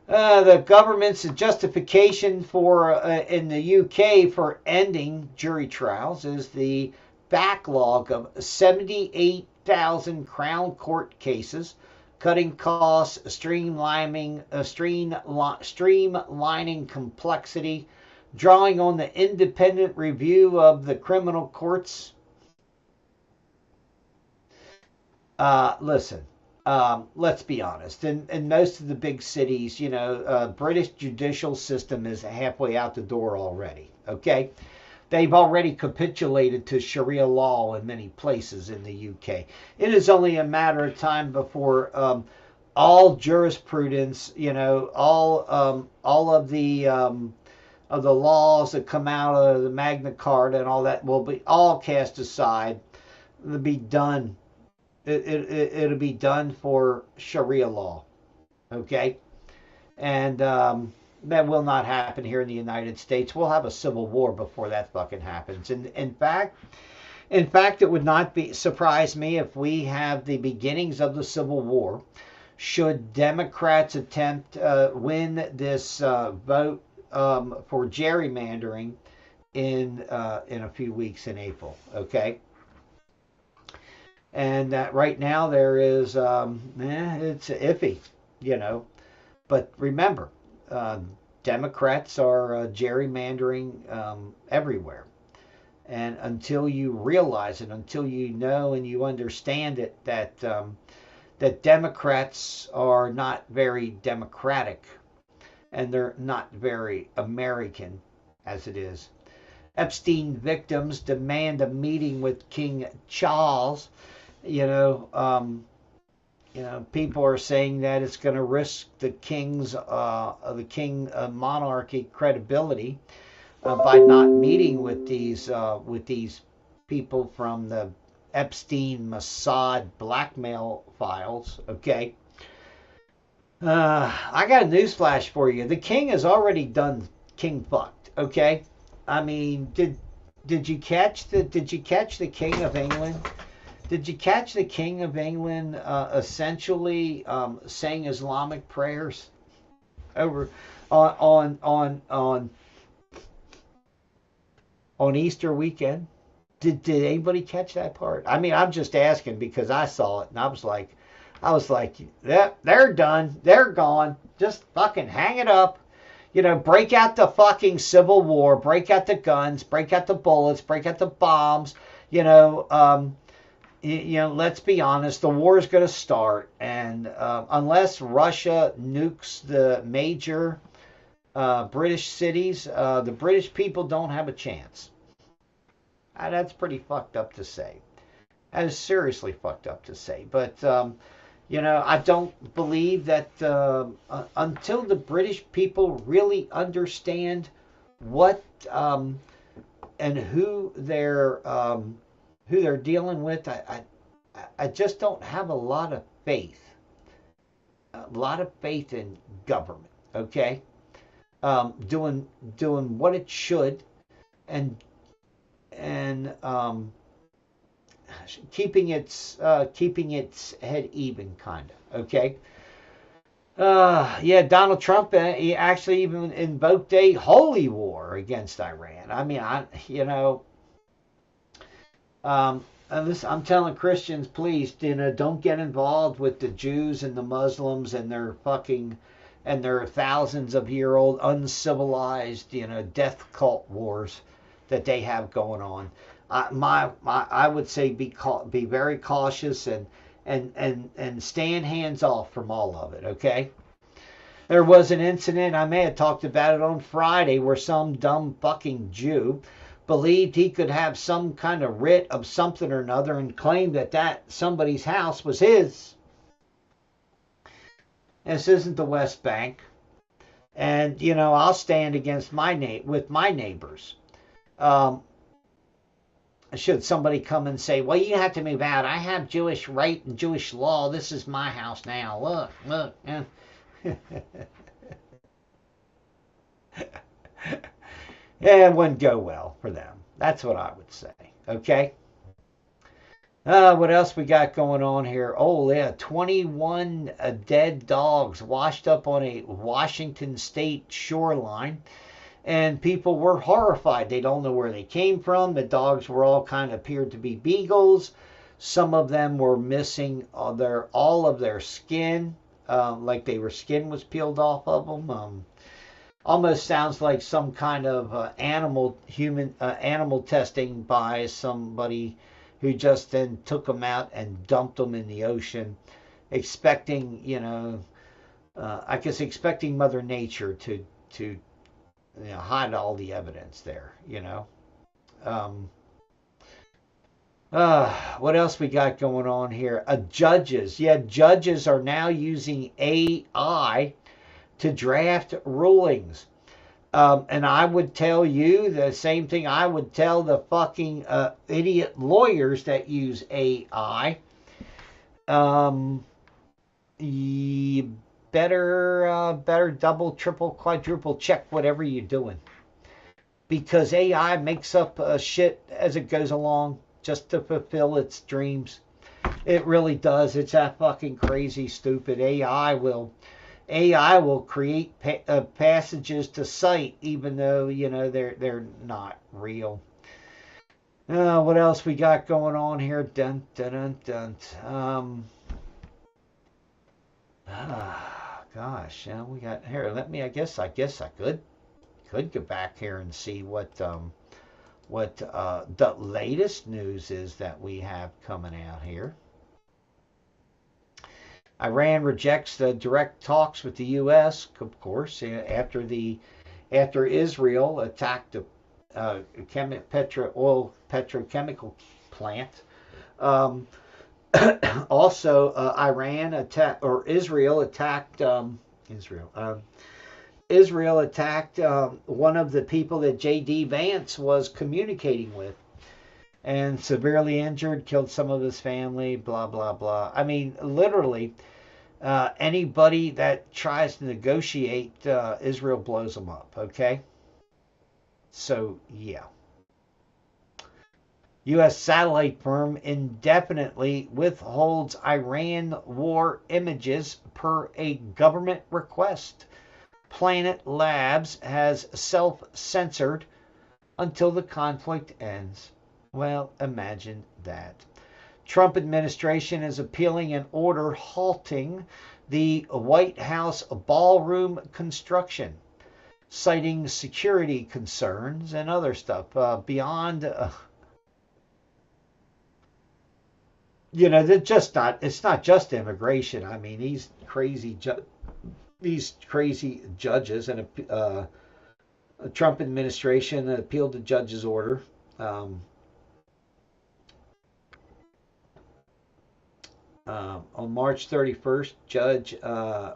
The government's justification for in the UK for ending jury trials is the backlog of 78,000 Crown Court cases, cutting costs, streamlining complexity, drawing on the independent review of the criminal courts. Listen. Let's be honest. In most of the big cities, you know, British judicial system is halfway out the door already. Okay, they've already capitulated to Sharia law in many places in the UK. It is only a matter of time before all jurisprudence, you know, all of the laws that come out of the Magna Carta and all that will be all cast aside. It'll be done. It'll be done for Sharia law, okay? And that will not happen here in the United States. We'll have a civil war before that fucking happens. And in fact, it would not surprise me if we have the beginnings of the civil war should Democrats attempt win this vote for gerrymandering in a few weeks in April, okay? And right now there is, it's iffy, you know. But remember, Democrats are gerrymandering everywhere. And until you realize it, until you know and you understand it, that Democrats are not very democratic and they're not very American as it is. Epstein victims demand a meeting with King Charles. You know, people are saying that it's going to risk the king's monarchy credibility by not meeting with these people from the Epstein Mossad blackmail files, okay? I got a newsflash for you. The king has already done king fucked, okay? I mean, did you catch the King of England? Did you catch the King of England essentially saying Islamic prayers over on Easter weekend? Did anybody catch that part? I mean, I'm just asking because I saw it and I was like, yep, they're done. They're gone. Just fucking hang it up. You know, break out the fucking Civil War. Break out the guns. Break out the bullets. Break out the bombs. You know, let's be honest. The war is going to start. And unless Russia nukes the major British cities, the British people don't have a chance. That's pretty fucked up to say. That is seriously fucked up to say. But, you know, I don't believe that until the British people really understand what and who they're dealing with, I just don't have a lot of faith. A lot of faith in government, okay? Doing what it should and keeping its head even, kind of, okay? Yeah, Donald Trump, he actually even invoked a holy war against Iran. I mean, I'm telling Christians, please, don't get involved with the Jews and the Muslims and their thousands of year old uncivilized, death cult wars that they have going on. I would say be very cautious and stand hands off from all of it, okay? There was an incident, I may have talked about it on Friday, where some dumb fucking Jew believed he could have some kind of writ of something or another and claimed that somebody's house was his. This isn't the West Bank. And, I'll stand against with my neighbors. Should somebody come and say, well, you have to move out. I have Jewish right and Jewish law. This is my house now. Look. Yeah, it wouldn't go well for them. That's what I would say. Okay? What else we got going on here? Oh, yeah, 21 dead dogs washed up on a Washington state shoreline. And people were horrified. They don't know where they came from. The dogs were all kind of appeared to be beagles. Some of them were missing all of their skin, like skin was peeled off of them. Almost sounds like some kind of animal testing by somebody who just then took them out and dumped them in the ocean, expecting Mother Nature to hide all the evidence there, What else we got going on here? Judges. Yeah, judges are now using AI to draft rulings. And I would tell you the same thing I would tell the fucking idiot lawyers that use AI. You better double, triple, quadruple check whatever you're doing. Because AI makes up shit as it goes along just to fulfill its dreams. It really does. It's that fucking crazy, stupid. AI will create passages to cite even though, they're not real. What else we got going on here? Dun, dun, dun, dun. Gosh, we got here. I guess I could go back here and see what the latest news is that we have coming out here. Iran rejects the direct talks with the U.S. Of course, after Israel attacked the petrochemical plant. Also, Israel attacked one of the people that J.D. Vance was communicating with. and severely injured, killed some of his family, blah, blah, blah. I mean, literally, anybody that tries to negotiate, Israel blows them up, okay? So, yeah. U.S. satellite firm indefinitely withholds Iran war images per a government request. Planet Labs has self-censored until the conflict ends. Well, imagine that. Trump administration is appealing an order halting the White House ballroom construction, citing security concerns and other stuff beyond. It's not just immigration. I mean, these crazy judges and a Trump administration appealed the judge's order. On March 31st, Judge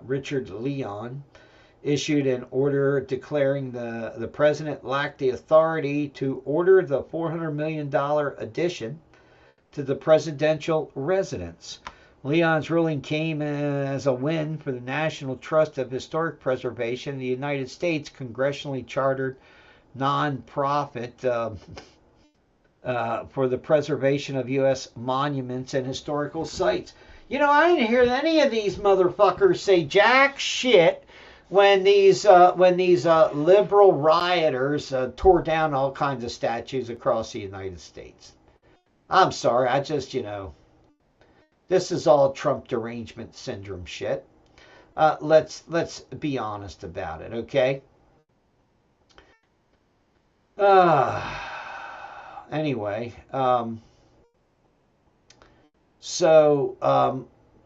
Richard Leon issued an order declaring the president lacked the authority to order the $400 million addition to the presidential residence. Leon's ruling came as a win for the National Trust of Historic Preservation, the United States congressionally chartered nonprofit for the preservation of U.S. monuments and historical sites. You know, I didn't hear any of these motherfuckers say jack shit when these liberal rioters tore down all kinds of statues across the United States. I'm sorry, this is all Trump derangement syndrome shit. Let's be honest about it, okay? Anyway,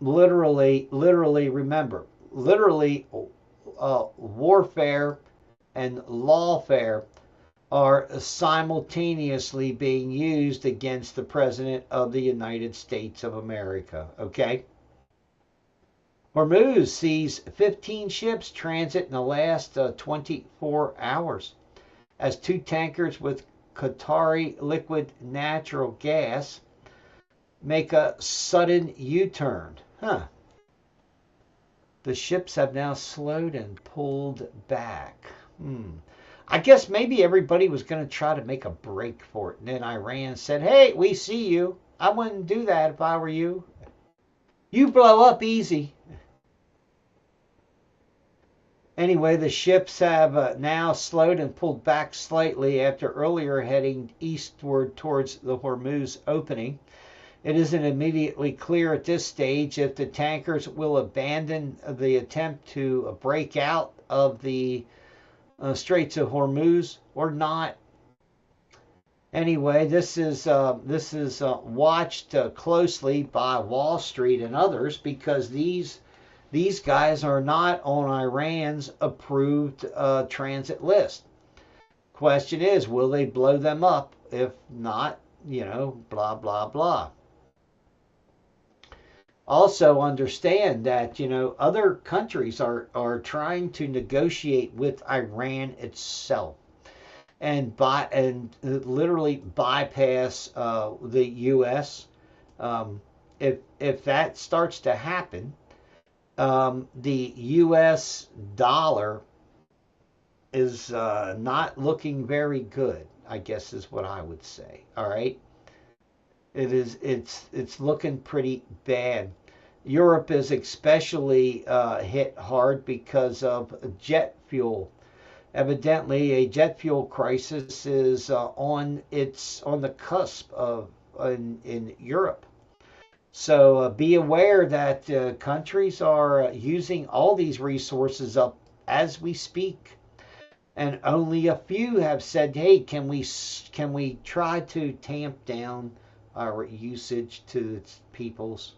literally, remember, warfare and lawfare are simultaneously being used against the President of the United States of America, okay? Hormuz sees 15 ships transit in the last 24 hours as 2 tankers with Qatari liquid natural gas make a sudden U-turn. The ships have now slowed and pulled back. I guess maybe everybody was going to try to make a break for it. And then Iran said, hey, we see you. I wouldn't do that if I were you. You blow up easy. Anyway, the ships have now slowed and pulled back slightly after earlier heading eastward towards the Hormuz opening. It isn't immediately clear at this stage if the tankers will abandon the attempt to break out of the Straits of Hormuz or not. Anyway, this is watched closely by Wall Street and others because these guys are not on Iran's approved transit list. Question is, will they blow them up? If not, blah, blah, blah. Also understand that, other countries are trying to negotiate with Iran itself and literally bypass the U.S. If that starts to happen, the U.S. dollar is not looking very good, I guess is what I would say. All right. It's looking pretty bad. Europe is especially hit hard because of jet fuel. Evidently, a jet fuel crisis is on the cusp of in Europe. So be aware that countries are using all these resources up as we speak, and only a few have said, "Hey, can we try to tamp down our usage to its peoples?"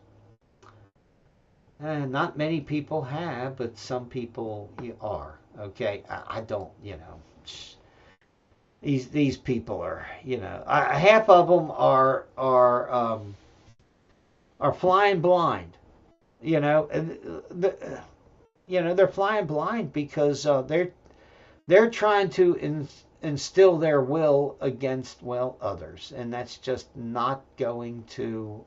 Not many people have, but some people are. Okay, I don't. These people are. Half of them are flying blind. They're flying blind because they're trying to instill their will against, well, others. And that's just not going to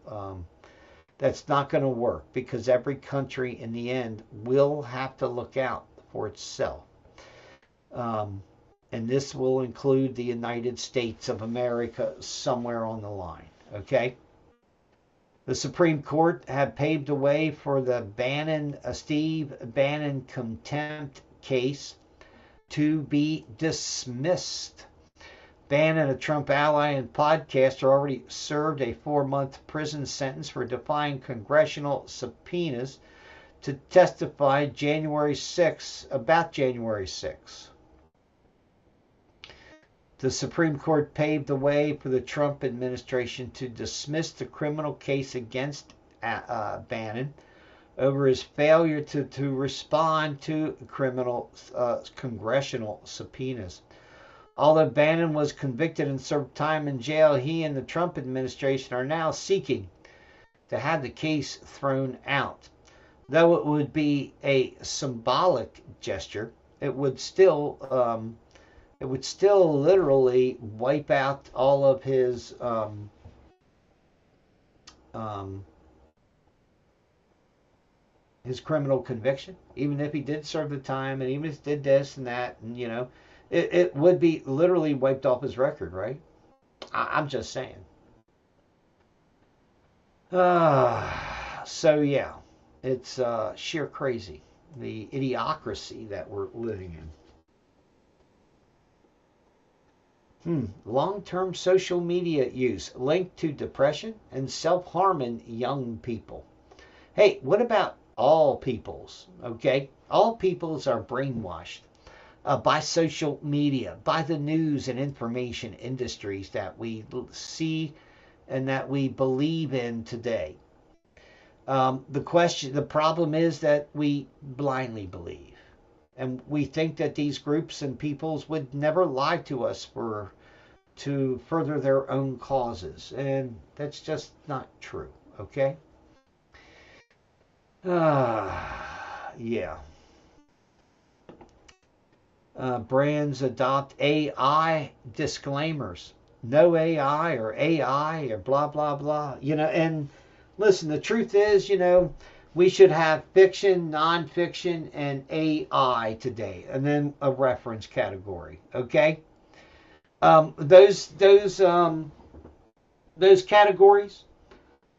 work, because every country in the end will have to look out for itself. And this will include the United States of America somewhere on the line. Okay? The Supreme Court have paved the way for the Steve Bannon contempt case to be dismissed. Bannon, a Trump ally and podcaster, already served a 4-month prison sentence for defying congressional subpoenas to testify about January 6. The Supreme Court paved the way for the Trump administration to dismiss the criminal case against Bannon over his failure to respond to criminal congressional subpoenas. Although Bannon was convicted and served time in jail, he and the Trump administration are now seeking to have the case thrown out. Though it would be a symbolic gesture, it would still literally wipe out all of his criminal conviction, even if he did serve the time, and even if he did this and that, and it would be literally wiped off his record, right? I'm just saying. So yeah, it's sheer crazy, the idiocracy that we're living in. Long-term social media use linked to depression and self-harm in young people. Hey, what about all peoples? Okay, all peoples are brainwashed by social media, by the news and information industries that we see and that we believe in today. The problem is that we blindly believe, and we think that these groups and peoples would never lie to us to further their own causes, and that's just not true. Okay. Yeah. Brands adopt AI disclaimers. No AI or blah, blah, blah. And listen, the truth is, we should have fiction, nonfiction, and AI today, and then a reference category. Okay? Those categories,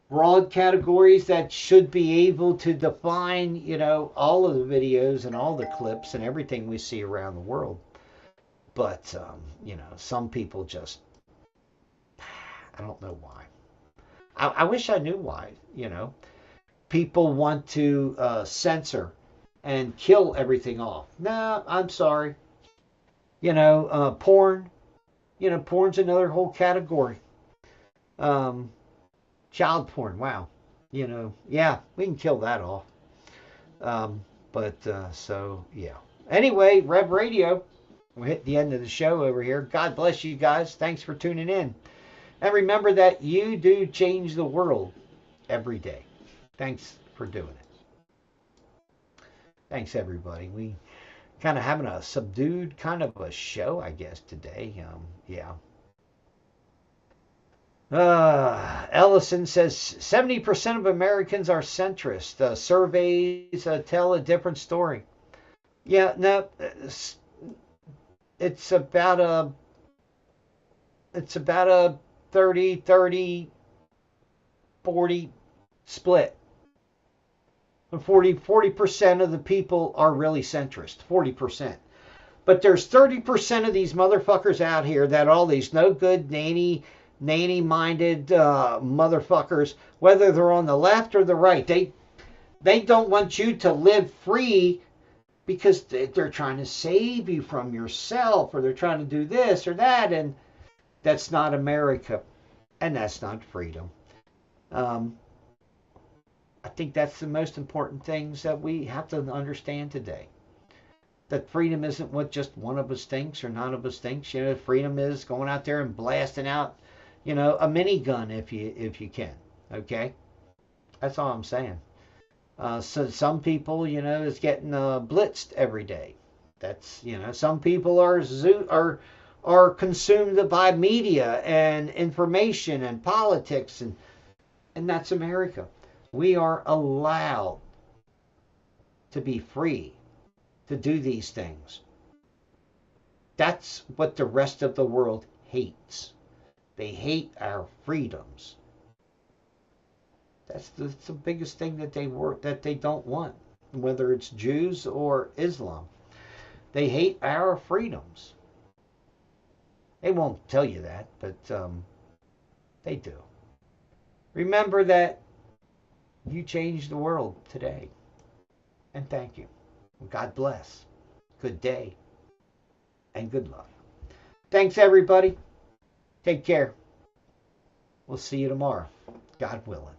broad categories that should be able to define, all of the videos and all the clips and everything we see around the world. But, some people just, I don't know why. I wish I knew why, People want to censor and kill everything off. No, I'm sorry. Porn. Porn's another whole category. Child porn, wow. Yeah, we can kill that off. So, yeah. Anyway, Rev Radio, we'll hit the end of the show over here. God bless you guys. Thanks for tuning in. And remember that you do change the world every day. Thanks for doing it. Thanks, everybody. We kind of having a subdued kind of a show, I guess, today. Yeah. Ellison says 70% of Americans are centrist. Surveys tell a different story. Yeah, no, it's about a 30-40 split. 40% of the people are really centrist. 40%. But there's 30% of these motherfuckers out here that are all these no good nanny-minded motherfuckers, whether they're on the left or the right. They don't want you to live free because they're trying to save you from yourself, or they're trying to do this or that, and that's not America, and that's not freedom. I think that's the most important things that we have to understand today. That freedom isn't what just one of us thinks or none of us thinks. Freedom is going out there and blasting out, a minigun if you can. Okay, that's all I'm saying. So some people, is getting blitzed every day. That's some people are are consumed by media and information and politics, and that's America. We are allowed to be free to do these things. That's what the rest of the world hates. They hate our freedoms. That's the biggest thing that they don't want, whether it's Jews or Islam. They hate our freedoms. They won't tell you that, but they do. Remember that you changed the world today. And thank you. God bless. Good day. And good luck. Thanks, everybody. Take care. We'll see you tomorrow, God willing.